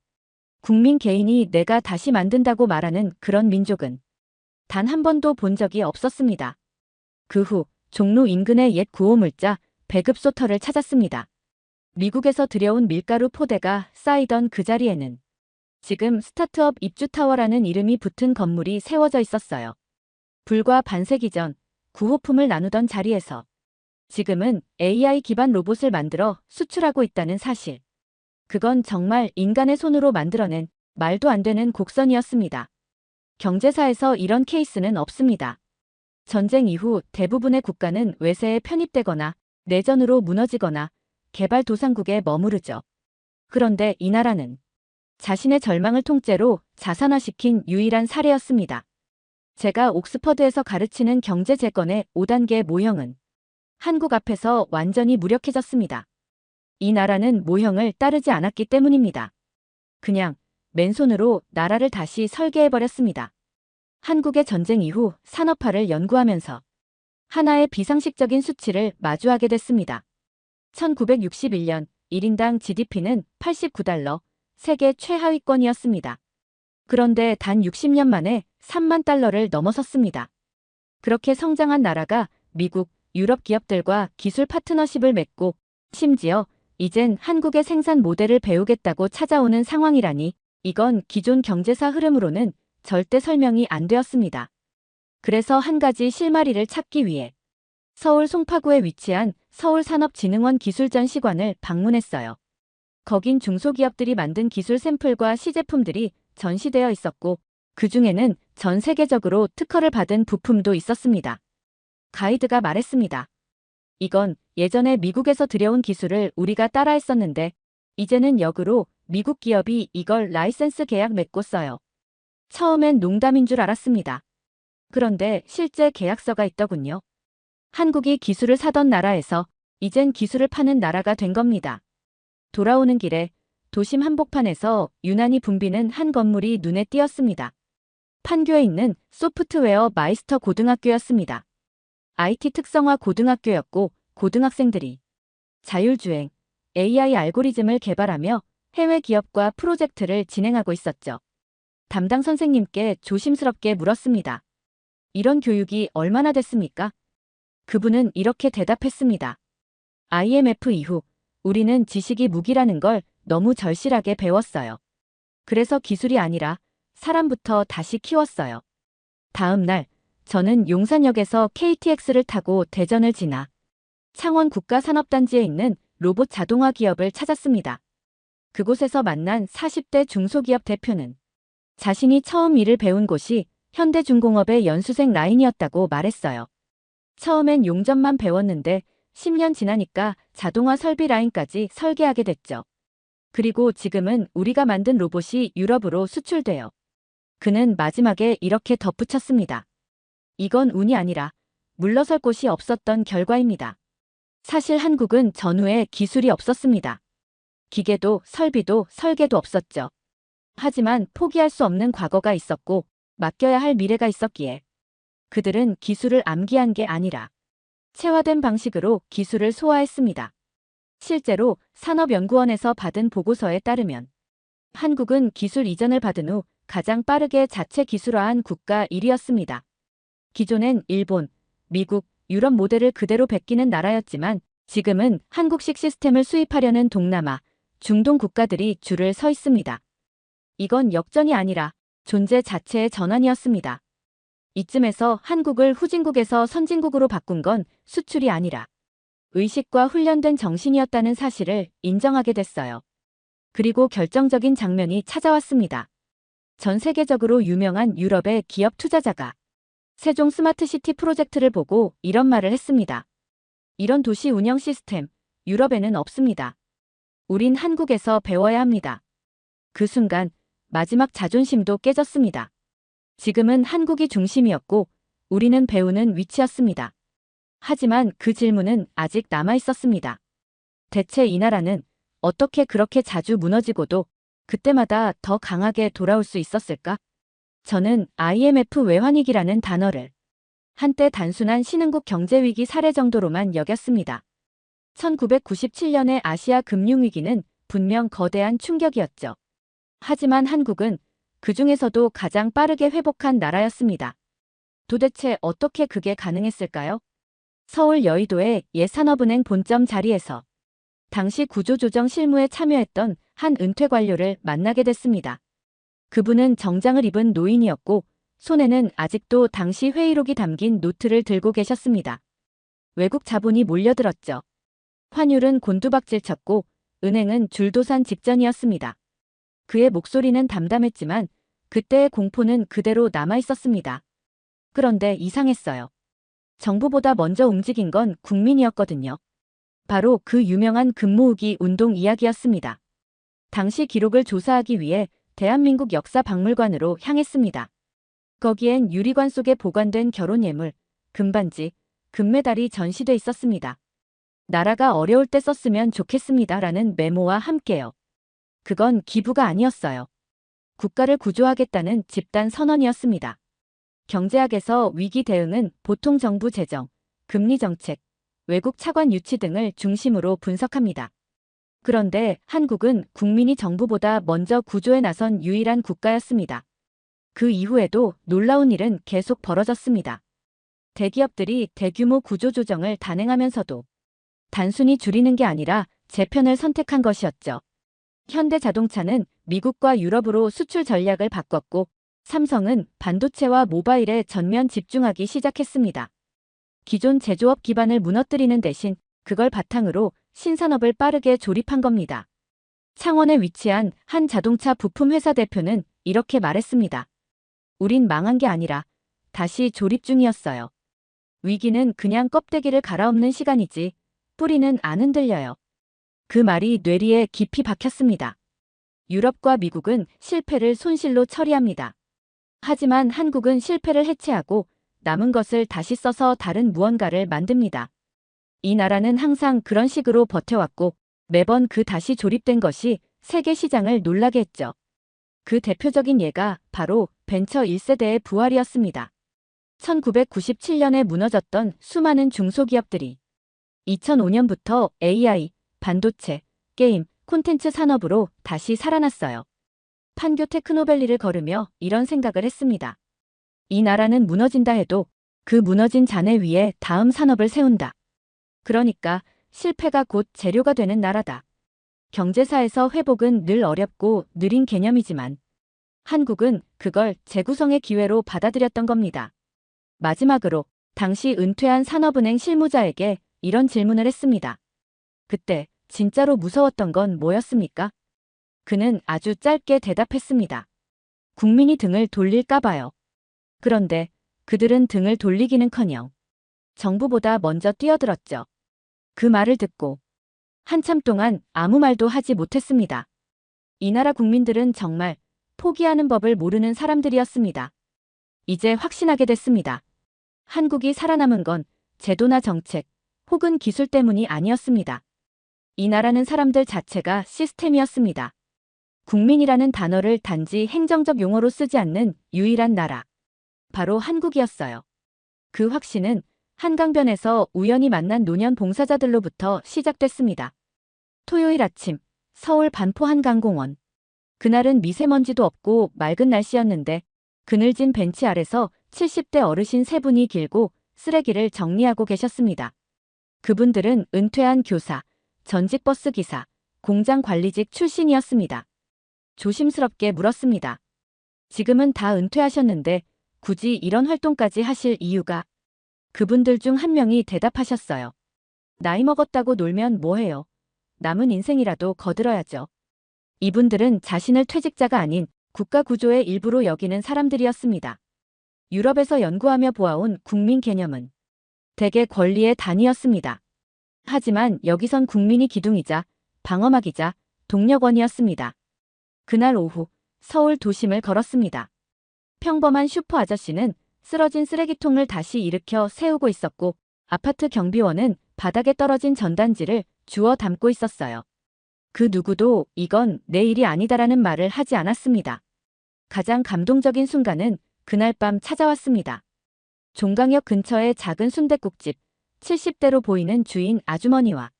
국민 개인이 내가 다시 만든다고 말하는 그런 민족은 단 한 번도 본 적이 없었습니다. 그 후 종로 인근의 옛 구호물자 배급소터를 찾았습니다. 미국에서 들여온 밀가루 포대가 쌓이던 그 자리에는 지금 스타트업 입주타워라는 이름이 붙은 건물이 세워져 있었어요. 불과 반세기 전 구호품을 나누던 자리에서 지금은 AI 기반 로봇을 만들어 수출하고 있다는 사실. 그건 정말 인간의 손으로 만들어낸 말도 안 되는 곡선이었습니다. 경제사에서 이런 케이스는 없습니다. 전쟁 이후 대부분의 국가는 외세에 편입되거나 내전으로 무너지거나 개발도상국에 머무르죠. 그런데 이 나라는 자신의 절망을 통째로 자산화시킨 유일한 사례였습니다. 제가 옥스퍼드에서 가르치는 경제재건의 5단계 모형은 한국 앞에서 완전히 무력해졌습니다. 이 나라는 모형을 따르지 않았기 때문입니다. 그냥 맨손으로 나라를 다시 설계해버렸습니다. 한국의 전쟁 이후 산업화를 연구하면서 하나의 비상식적인 수치를 마주하게 됐습니다. 1961년 1인당 GDP는 89달러, 세계 최하위권이었습니다. 그런데 단 60년 만에 3만 달러를 넘어섰습니다. 그렇게 성장한 나라가 미국, 유럽 기업들과 기술 파트너십을 맺고 심지어 이젠 한국의 생산 모델을 배우겠다고 찾아오는 상황이라니 이건 기존 경제사 흐름으로는 절대 설명이 안 되었습니다. 그래서 한 가지 실마리를 찾기 위해 서울 송파구에 위치한 서울산업진흥원 기술전시관을 방문했어요. 거긴 중소기업들이 만든 기술 샘플과 시제품들이 전시되어 있었고 그중에는 전 세계적으로 특허를 받은 부품도 있었습니다. 가이드가 말했습니다. 이건 예전에 미국에서 들여온 기술을 우리가 따라했었는데 이제는 역으로 미국 기업이 이걸 라이센스 계약 맺고 써요. 처음엔 농담인 줄 알았습니다. 그런데 실제 계약서가 있더군요. 한국이 기술을 사던 나라에서 이젠 기술을 파는 나라가 된 겁니다. 돌아오는 길에 도심 한복판에서 유난히 붐비는 한 건물이 눈에 띄었습니다. 판교에 있는 소프트웨어 마이스터 고등학교였습니다. IT 특성화 고등학교였고 고등학생들이 자율주행, AI 알고리즘을 개발하며 해외 기업과 프로젝트를 진행하고 있었죠. 담당 선생님께 조심스럽게 물었습니다. 이런 교육이 얼마나 됐습니까? 그분은 이렇게 대답했습니다. IMF 이후 우리는 지식이 무기라는 걸 너무 절실하게 배웠어요. 그래서 기술이 아니라 사람부터 다시 키웠어요. 다음 날 저는 용산역에서 KTX를 타고 대전을 지나 창원 국가산업단지에 있는 로봇 자동화 기업을 찾았습니다. 그곳에서 만난 40대 중소기업 대표는 자신이 처음 일을 배운 곳이 현대중공업의 연수생 라인이었다고 말했어요. 처음엔 용접만 배웠는데 10년 지나니까 자동화 설비 라인까지 설계하게 됐죠. 그리고 지금은 우리가 만든 로봇이 유럽으로 수출돼요. 그는 마지막에 이렇게 덧붙였습니다. 이건 운이 아니라 물러설 곳이 없었던 결과입니다. 사실 한국은 전후에 기술이 없었습니다. 기계도 설비도 설계도 없었죠. 하지만 포기할 수 없는 과거가 있었고 맡겨야 할 미래가 있었기에 그들은 기술을 암기한 게 아니라 체화된 방식으로 기술을 소화했습니다. 실제로 산업연구원에서 받은 보고서에 따르면 한국은 기술 이전을 받은 후 가장 빠르게 자체 기술화한 국가 1위였습니다. 기존엔 일본, 미국, 유럽 모델을 그대로 베끼는 나라였지만 지금은 한국식 시스템을 수입하려는 동남아, 중동 국가들이 줄을 서 있습니다. 이건 역전이 아니라 존재 자체의 전환이었습니다. 이쯤에서 한국을 후진국에서 선진국으로 바꾼 건 수출이 아니라 의식과 훈련된 정신이었다는 사실을 인정하게 됐어요. 그리고 결정적인 장면이 찾아왔습니다. 전 세계적으로 유명한 유럽의 기업 투자자가 세종 스마트시티 프로젝트를 보고 이런 말을 했습니다. 이런 도시 운영 시스템, 유럽에는 없습니다. 우린 한국에서 배워야 합니다. 그 순간 마지막 자존심도 깨졌습니다. 지금은 한국이 중심이었고 우리는 배우는 위치였습니다. 하지만 그 질문은 아직 남아 있었습니다. 대체 이 나라는 어떻게 그렇게 자주 무너지고도 그때마다 더 강하게 돌아올 수 있었을까? 저는 IMF 외환위기라는 단어를 한때 단순한 신흥국 경제위기 사례 정도로만 여겼습니다. 1997년의 아시아 금융위기는 분명 거대한 충격이었죠. 하지만 한국은 그 중에서도 가장 빠르게 회복한 나라였습니다. 도대체 어떻게 그게 가능했을까요? 서울 여의도의 예산업은행 본점 자리에서 당시 구조조정 실무에 참여했던 한 은퇴 관료를 만나게 됐습니다. 그분은 정장을 입은 노인이었고 손에는 아직도 당시 회의록이 담긴 노트를 들고 계셨습니다. 외국 자본이 몰려들었죠. 환율은 곤두박질 쳤고 은행은 줄도산 직전이었습니다. 그의 목소리는 담담했지만 그때의 공포는 그대로 남아있었습니다. 그런데 이상했어요. 정부보다 먼저 움직인 건 국민이었거든요. 바로 그 유명한 금모으기 운동 이야기였습니다. 당시 기록을 조사하기 위해 대한민국 역사박물관으로 향했습니다. 거기엔 유리관 속에 보관된 결혼예물, 금반지, 금메달이 전시돼 있었습니다. 나라가 어려울 때 썼으면 좋겠습니다라는 메모와 함께요. 그건 기부가 아니었어요. 국가를 구조하겠다는 집단 선언이었습니다. 경제학에서 위기 대응은 보통 정부 재정, 금리 정책, 외국 차관 유치 등을 중심으로 분석합니다. 그런데 한국은 국민이 정부보다 먼저 구조에 나선 유일한 국가였습니다. 그 이후에도 놀라운 일은 계속 벌어졌습니다. 대기업들이 대규모 구조조정을 단행하면서도 단순히 줄이는 게 아니라 재편을 선택한 것이었죠. 현대자동차는 미국과 유럽으로 수출 전략을 바꿨고 삼성은 반도체와 모바일에 전면 집중하기 시작했습니다. 기존 제조업 기반을 무너뜨리는 대신 그걸 바탕으로 신산업을 빠르게 조립한 겁니다. 창원에 위치한 한 자동차 부품 회사 대표는 이렇게 말했습니다. 우린 망한 게 아니라 다시 조립 중이었어요. 위기는 그냥 껍데기를 갈아엎는 시간이지 뿌리는 안 흔들려요. 그 말이 뇌리에 깊이 박혔습니다. 유럽과 미국은 실패를 손실로 처리합니다. 하지만 한국은 실패를 해체하고 남은 것을 다시 써서 다른 무언가를 만듭니다. 이 나라는 항상 그런 식으로 버텨왔고 매번 그 다시 조립된 것이 세계 시장을 놀라게 했죠. 그 대표적인 예가 바로 벤처 1세대의 부활이었습니다. 1997년에 무너졌던 수많은 중소기업들이 2005년부터 AI, 반도체, 게임, 콘텐츠 산업으로 다시 살아났어요. 판교 테크노밸리를 걸으며 이런 생각을 했습니다. 이 나라는 무너진다 해도 그 무너진 잔해 위에 다음 산업을 세운다. 그러니까 실패가 곧 재료가 되는 나라다. 경제사에서 회복은 늘 어렵고 느린 개념이지만 한국은 그걸 재구성의 기회로 받아들였던 겁니다. 마지막으로 당시 은퇴한 산업은행 실무자에게 이런 질문을 했습니다. 그때 진짜로 무서웠던 건 뭐였습니까? 그는 아주 짧게 대답했습니다. 국민이 등을 돌릴까 봐요. 그런데 그들은 등을 돌리기는커녕 정부보다 먼저 뛰어들었죠. 그 말을 듣고 한참 동안 아무 말도 하지 못했습니다. 이 나라 국민들은 정말 포기하는 법을 모르는 사람들이었습니다. 이제 확신하게 됐습니다. 한국이 살아남은 건 제도나 정책 혹은 기술 때문이 아니었습니다. 이 나라는 사람들 자체가 시스템이었습니다. 국민이라는 단어를 단지 행정적 용어로 쓰지 않는 유일한 나라. 바로 한국이었어요. 그 확신은 한강변에서 우연히 만난 노년 봉사자들로부터 시작됐습니다. 토요일 아침, 서울 반포 한강공원. 그날은 미세먼지도 없고 맑은 날씨였는데 그늘진 벤치 아래서 70대 어르신 세 분이 길고 쓰레기를 정리하고 계셨습니다. 그분들은 은퇴한 교사, 전직 버스 기사, 공장 관리직 출신이었습니다. 조심스럽게 물었습니다. 지금은 다 은퇴하셨는데 굳이 이런 활동까지 하실 이유가? 그분들 중 한 명이 대답하셨어요. 나이 먹었다고 놀면 뭐해요? 남은 인생이라도 거들어야죠. 이분들은 자신을 퇴직자가 아닌 국가 구조의 일부로 여기는 사람들이었습니다. 유럽에서 연구하며 보아온 국민 개념은 대개 권리의 단위였습니다. 하지만 여기선 국민이 기둥이자 방어막이자 동력원이었습니다. 그날 오후 서울 도심을 걸었습니다. 평범한 슈퍼 아저씨는 쓰러진 쓰레기통을 다시 일으켜 세우고 있었고 아파트 경비원은 바닥에 떨어진 전단지를 주워 담고 있었어요. 그 누구도 이건 내 일이 아니다라는 말을 하지 않았습니다. 가장 감동적인 순간은 그날 밤 찾아왔습니다. 종강역 근처의 작은 순댓국집, 70대로 보이는 주인 아주머니와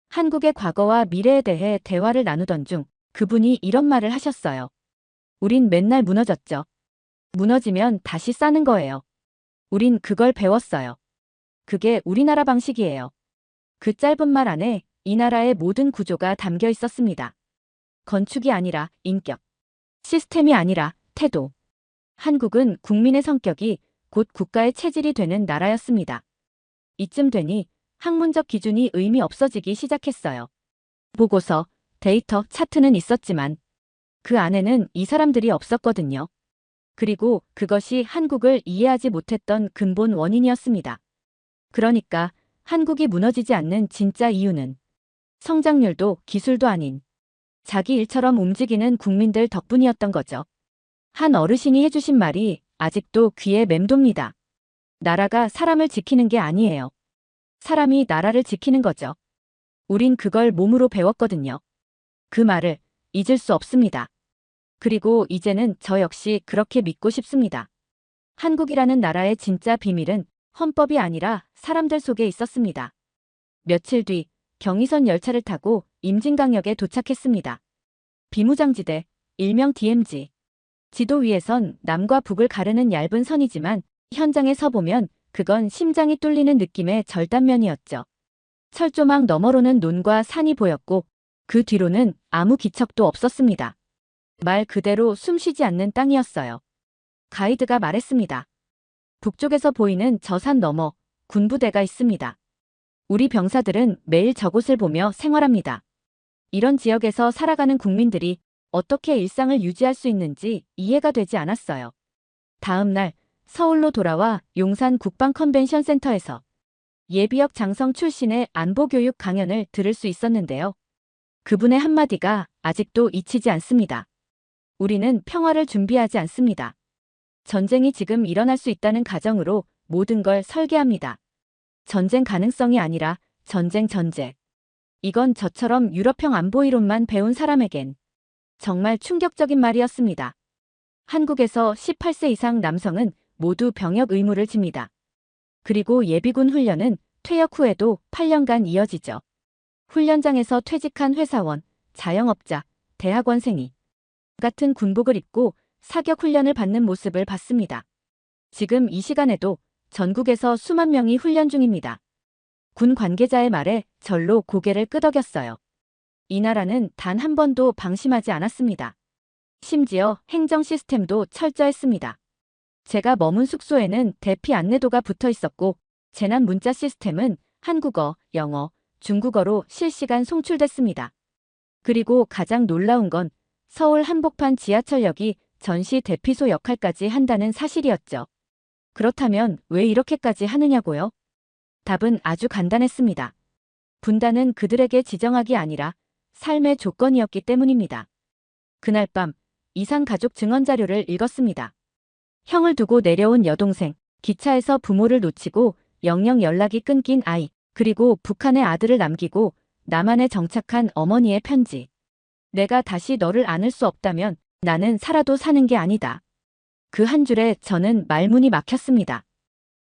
한국의 과거와 미래에 대해 대화를 나누던 중 그분이 이런 말을 하셨어요. 우린 맨날 무너졌죠. 무너지면 다시 싸는 거예요. 우린 그걸 배웠어요. 그게 우리나라 방식이에요. 그 짧은 말 안에 이 나라의 모든 구조가 담겨 있었습니다. 건축이 아니라 인격, 시스템이 아니라 태도. 한국은 국민의 성격이 곧 국가의 체질이 되는 나라였습니다. 이쯤 되니 학문적 기준이 의미 없어지기 시작했어요. 보고서, 데이터, 차트는 있었지만 그 안에는 이 사람들이 없었거든요. 그리고 그것이 한국을 이해하지 못했던 근본 원인이었습니다. 그러니까 한국이 무너지지 않는 진짜 이유는 성장률도 기술도 아닌 자기 일처럼 움직이는 국민들 덕분이었던 거죠. 한 어르신이 해주신 말이 아직도 귀에 맴돕니다. 나라가 사람을 지키는 게 아니에요. 사람이 나라를 지키는 거죠. 우린 그걸 몸으로 배웠거든요. 그 말을 잊을 수 없습니다. 그리고 이제는 저 역시 그렇게 믿고 싶습니다. 한국이라는 나라의 진짜 비밀은 헌법이 아니라 사람들 속에 있었습니다. 며칠 뒤 경의선 열차를 타고 임진강역에 도착했습니다. 비무장지대, 일명 DMZ. 지도 위에선 남과 북을 가르는 얇은 선이지만 현장에 서보면 그건 심장이 뚫리는 느낌의 절단면이었죠. 철조망 너머로는 논과 산이 보였고 그 뒤로는 아무 기척도 없었습니다. 말 그대로 숨쉬지 않는 땅이었어요. 가이드가 말했습니다. 북쪽에서 보이는 저 산 너머 군부대가 있습니다. 우리 병사들은 매일 저곳을 보며 생활합니다. 이런 지역에서 살아가는 국민들이 어떻게 일상을 유지할 수 있는지 이해가 되지 않았어요. 다음 날 서울로 돌아와 용산 국방컨벤션센터에서 예비역 장성 출신의 안보교육 강연을 들을 수 있었는데요. 그분의 한마디가 아직도 잊히지 않습니다. 우리는 평화를 준비하지 않습니다. 전쟁이 지금 일어날 수 있다는 가정으로 모든 걸 설계합니다. 전쟁 가능성이 아니라 전쟁 전제. 이건 저처럼 유럽형 안보이론만 배운 사람에겐 정말 충격적인 말이었습니다. 한국에서 18세 이상 남성은 모두 병역 의무를 집니다. 그리고 예비군 훈련은 퇴역 후에도 8년간 이어지죠. 훈련장에서 퇴직한 회사원, 자영업자, 대학원생이 같은 군복을 입고 사격 훈련을 받는 모습을 봤습니다. 지금 이 시간에도 전국에서 수만 명이 훈련 중입니다. 군 관계자의 말에 절로 고개를 끄덕였어요. 이 나라는 단 한 번도 방심하지 않았습니다. 심지어 행정 시스템도 철저했습니다. 제가 머문 숙소에는 대피 안내도가 붙어 있었고 재난 문자 시스템은 한국어, 영어, 중국어로 실시간 송출됐습니다. 그리고 가장 놀라운 건 서울 한복판 지하철역이 전시 대피소 역할까지 한다는 사실이었죠. 그렇다면 왜 이렇게까지 하느냐고요? 답은 아주 간단했습니다. 분단은 그들에게 지정학이 아니라 삶의 조건이었기 때문입니다. 그날 밤 이상 가족 증언 자료를 읽었습니다. 형을 두고 내려온 여동생, 기차에서 부모를 놓치고 영영 연락이 끊긴 아이, 그리고 북한의 아들을 남기고 남한에 정착한 어머니의 편지. 내가 다시 너를 안을 수 없다면 나는 살아도 사는 게 아니다. 그 한 줄에 저는 말문이 막혔습니다.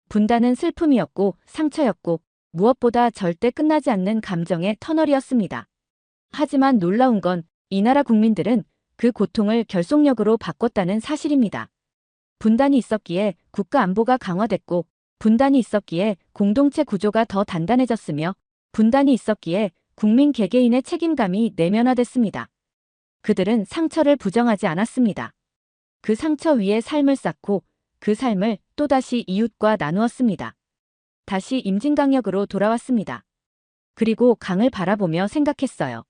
분단은 슬픔이었고 상처였고 무엇보다 절대 끝나지 않는 감정의 터널이었습니다. 하지만 놀라운 건 이 나라 국민들은 그 고통을 결속력으로 바꿨다는 사실입니다. 분단이 있었기에 국가 안보가 강화됐고, 분단이 있었기에 공동체 구조가 더 단단해졌으며, 분단이 있었기에 국민 개개인의 책임감이 내면화됐습니다. 그들은 상처를 부정하지 않았습니다. 그 상처 위에 삶을 쌓고 그 삶을 또다시 이웃과 나누었습니다. 다시 임진강역으로 돌아왔습니다. 그리고 강을 바라보며 생각했어요.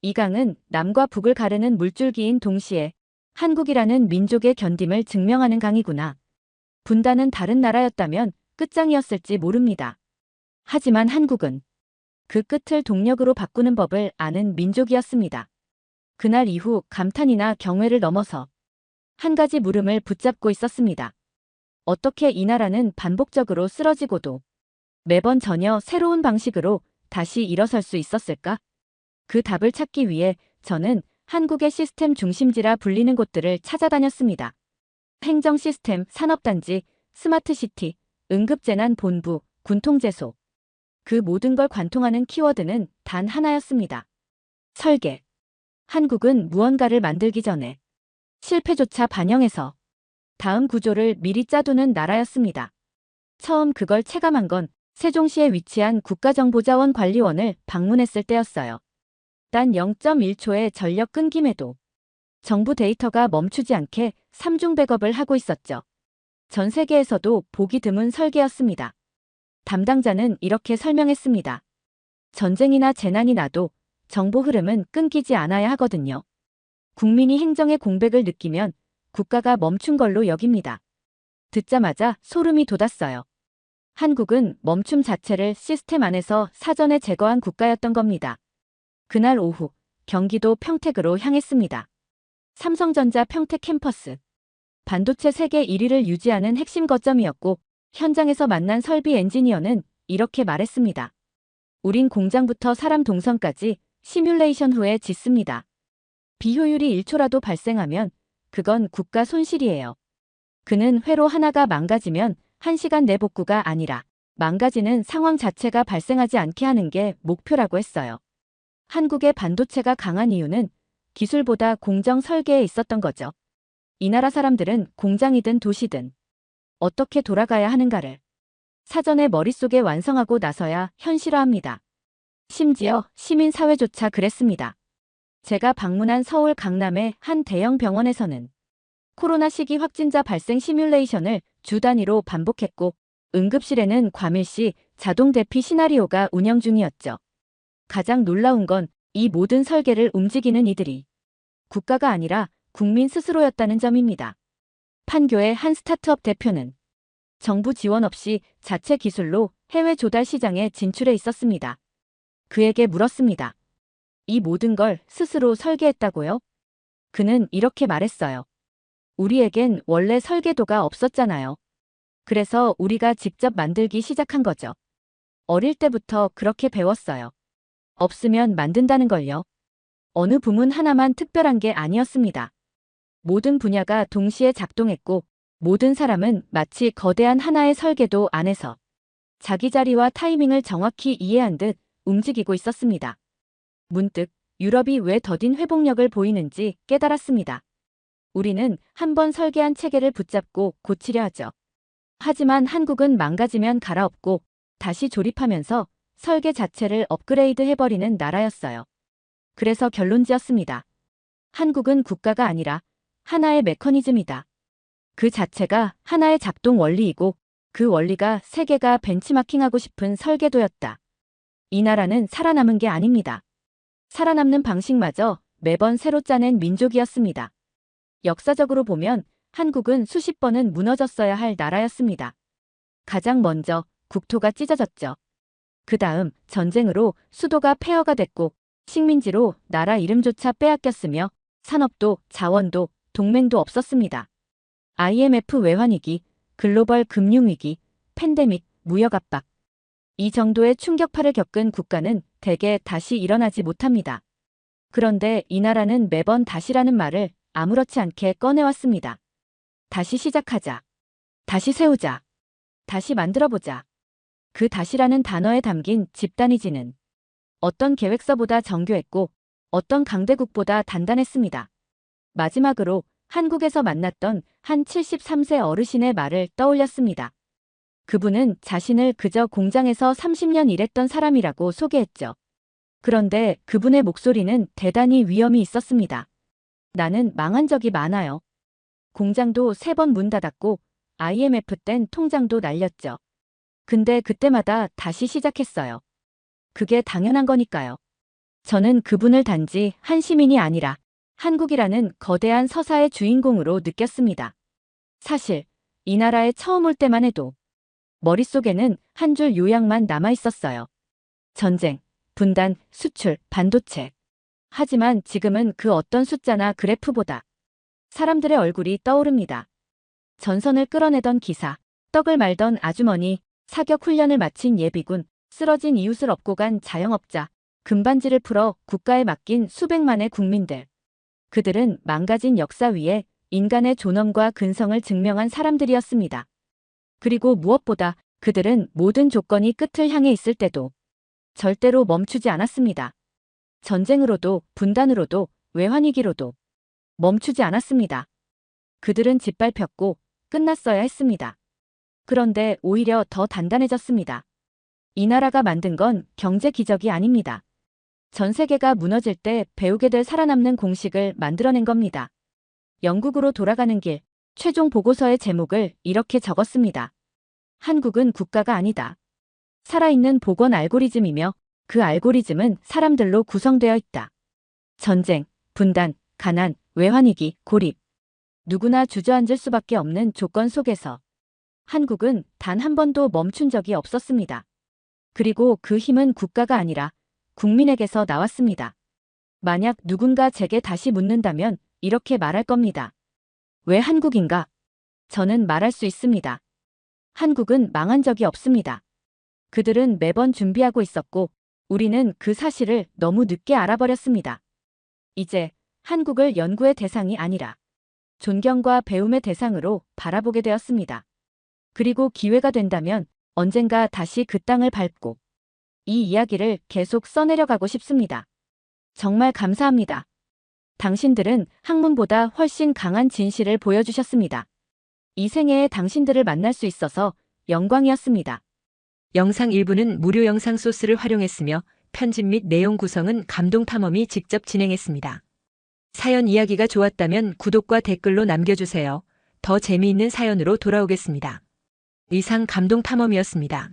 이 강은 남과 북을 가르는 물줄기인 동시에 한국이라는 민족의 견딤을 증명하는 강이구나. 분단은 다른 나라였다면 끝장이었을지 모릅니다. 하지만 한국은 그 끝을 동력으로 바꾸는 법을 아는 민족이었습니다. 그날 이후 감탄이나 경외를 넘어서 한 가지 물음을 붙잡고 있었습니다. 어떻게 이 나라는 반복적으로 쓰러지고도 매번 전혀 새로운 방식으로 다시 일어설 수 있었을까? 그 답을 찾기 위해 저는 한국의 시스템 중심지라 불리는 곳들을 찾아다녔습니다. 행정 시스템, 산업단지, 스마트시티, 응급재난본부, 군통제소. 그 모든 걸 관통하는 키워드는 단 하나였습니다. 설계. 한국은 무언가를 만들기 전에 실패조차 반영해서 다음 구조를 미리 짜두는 나라였습니다. 처음 그걸 체감한 건 세종시에 위치한 국가정보자원관리원을 방문했을 때였어요. 단 0.1초의 전력 끊김에도 정부 데이터가 멈추지 않게 삼중백업을 하고 있었죠. 전 세계에서도 보기 드문 설계였습니다. 담당자는 이렇게 설명했습니다. 전쟁이나 재난이 나도 정보 흐름은 끊기지 않아야 하거든요. 국민이 행정의 공백을 느끼면 국가가 멈춘 걸로 여깁니다. 듣자마자 소름이 돋았어요. 한국은 멈춤 자체를 시스템 안에서 사전에 제거한 국가였던 겁니다. 그날 오후 경기도 평택으로 향했습니다. 삼성전자 평택 캠퍼스. 반도체 세계 1위를 유지하는 핵심 거점이었고 현장에서 만난 설비 엔지니어는 이렇게 말했습니다. 우린 공장부터 사람 동선까지 시뮬레이션 후에 짓습니다. 비효율이 1초라도 발생하면 그건 국가 손실이에요. 그는 회로 하나가 망가지면 1시간 내 복구가 아니라 망가지는 상황 자체가 발생하지 않게 하는 게 목표라고 했어요. 한국의 반도체가 강한 이유는 기술보다 공정 설계에 있었던 거죠. 이 나라 사람들은 공장이든 도시든 어떻게 돌아가야 하는가를 사전에 머릿속에 완성하고 나서야 현실화합니다. 심지어 시민사회조차 그랬습니다. 제가 방문한 서울 강남의 한 대형 병원에서는 코로나 시기 확진자 발생 시뮬레이션을 주 단위로 반복했고 응급실에는 과밀시 자동 대피 시나리오가 운영 중이었죠. 가장 놀라운 건 이 모든 설계를 움직이는 이들이 국가가 아니라 국민 스스로였다는 점입니다. 판교의 한 스타트업 대표는 정부 지원 없이 자체 기술로 해외 조달 시장에 진출해 있었습니다. 그에게 물었습니다. 이 모든 걸 스스로 설계했다고요? 그는 이렇게 말했어요. 우리에겐 원래 설계도가 없었잖아요. 그래서 우리가 직접 만들기 시작한 거죠. 어릴 때부터 그렇게 배웠어요. 없으면 만든다는 걸요. 어느 부문 하나만 특별한 게 아니었습니다. 모든 분야가 동시에 작동했고 모든 사람은 마치 거대한 하나의 설계도 안에서 자기 자리와 타이밍을 정확히 이해한 듯 움직이고 있었습니다. 문득 유럽이 왜 더딘 회복력을 보이는지 깨달았습니다. 우리는 한번 설계한 체계를 붙잡고 고치려 하죠. 하지만 한국은 망가지면 갈아엎고 다시 조립하면서 설계 자체를 업그레이드 해버리는 나라였어요. 그래서 결론지었습니다. 한국은 국가가 아니라 하나의 메커니즘이다. 그 자체가 하나의 작동 원리이고 그 원리가 세계가 벤치마킹하고 싶은 설계도였다. 이 나라는 살아남은 게 아닙니다. 살아남는 방식마저 매번 새로 짜낸 민족이었습니다. 역사적으로 보면 한국은 수십 번은 무너졌어야 할 나라였습니다. 가장 먼저 국토가 찢어졌죠. 그 다음 전쟁으로 수도가 폐허가 됐고 식민지로 나라 이름조차 빼앗겼으며 산업도 자원도 동맹도 없었습니다. IMF 외환위기, 글로벌 금융위기, 팬데믹, 무역 압박. 이 정도의 충격파를 겪은 국가는 대개 다시 일어나지 못합니다. 그런데 이 나라는 매번 다시라는 말을 아무렇지 않게 꺼내왔습니다. 다시 시작하자. 다시 세우자. 다시 만들어보자. 그 다시라는 단어에 담긴 집단의지는 어떤 계획서보다 정교했고 어떤 강대국보다 단단했습니다. 마지막으로 한국에서 만났던 한 73세 어르신의 말을 떠올렸습니다. 그분은 자신을 그저 공장에서 30년 일했던 사람이라고 소개했죠. 그런데 그분의 목소리는 대단히 위엄이 있었습니다. 나는 망한 적이 많아요. 공장도 3번 문 닫았고 IMF 땐 통장도 날렸죠. 근데 그때마다 다시 시작했어요. 그게 당연한 거니까요. 저는 그분을 단지 한 시민이 아니라 한국이라는 거대한 서사의 주인공으로 느꼈습니다. 사실 이 나라에 처음 올 때만 해도 머릿속에는 한 줄 요약만 남아 있었어요. 전쟁, 분단, 수출, 반도체. 하지만 지금은 그 어떤 숫자나 그래프보다 사람들의 얼굴이 떠오릅니다. 전선을 끌어내던 기사, 떡을 말던 아주머니, 사격 훈련을 마친 예비군, 쓰러진 이웃을 업고 간 자영업자, 금반지를 풀어 국가에 맡긴 수백만의 국민들. 그들은 망가진 역사 위에 인간의 존엄과 근성을 증명한 사람들이었습니다. 그리고 무엇보다 그들은 모든 조건이 끝을 향해 있을 때도 절대로 멈추지 않았습니다. 전쟁으로도 분단으로도 외환위기로도 멈추지 않았습니다. 그들은 짓밟혔고 끝났어야 했습니다. 그런데 오히려 더 단단해졌습니다. 이 나라가 만든 건 경제 기적이 아닙니다. 전 세계가 무너질 때 배우게 될 살아남는 공식을 만들어낸 겁니다. 영국으로 돌아가는 길, 최종 보고서의 제목을 이렇게 적었습니다. 한국은 국가가 아니다. 살아있는 복원 알고리즘이며 그 알고리즘은 사람들로 구성되어 있다. 전쟁, 분단, 가난, 외환위기, 고립. 누구나 주저앉을 수밖에 없는 조건 속에서 한국은 단 한 번도 멈춘 적이 없었습니다. 그리고 그 힘은 국가가 아니라 국민에게서 나왔습니다. 만약 누군가 제게 다시 묻는다면 이렇게 말할 겁니다. 왜 한국인가? 저는 말할 수 있습니다. 한국은 망한 적이 없습니다. 그들은 매번 준비하고 있었고 우리는 그 사실을 너무 늦게 알아버렸습니다. 이제 한국을 연구의 대상이 아니라 존경과 배움의 대상으로 바라보게 되었습니다. 그리고 기회가 된다면 언젠가 다시 그 땅을 밟고 이 이야기를 계속 써내려가고 싶습니다. 정말 감사합니다. 당신들은 학문보다 훨씬 강한 진실을 보여주셨습니다. 이 생애에 당신들을 만날 수 있어서 영광이었습니다. 영상 일부는 무료 영상 소스를 활용했으며 편집 및 내용 구성은 감동탐험이 직접 진행했습니다. 사연 이야기가 좋았다면 구독과 댓글로 남겨주세요. 더 재미있는 사연으로 돌아오겠습니다. 이상 감동탐험이었습니다.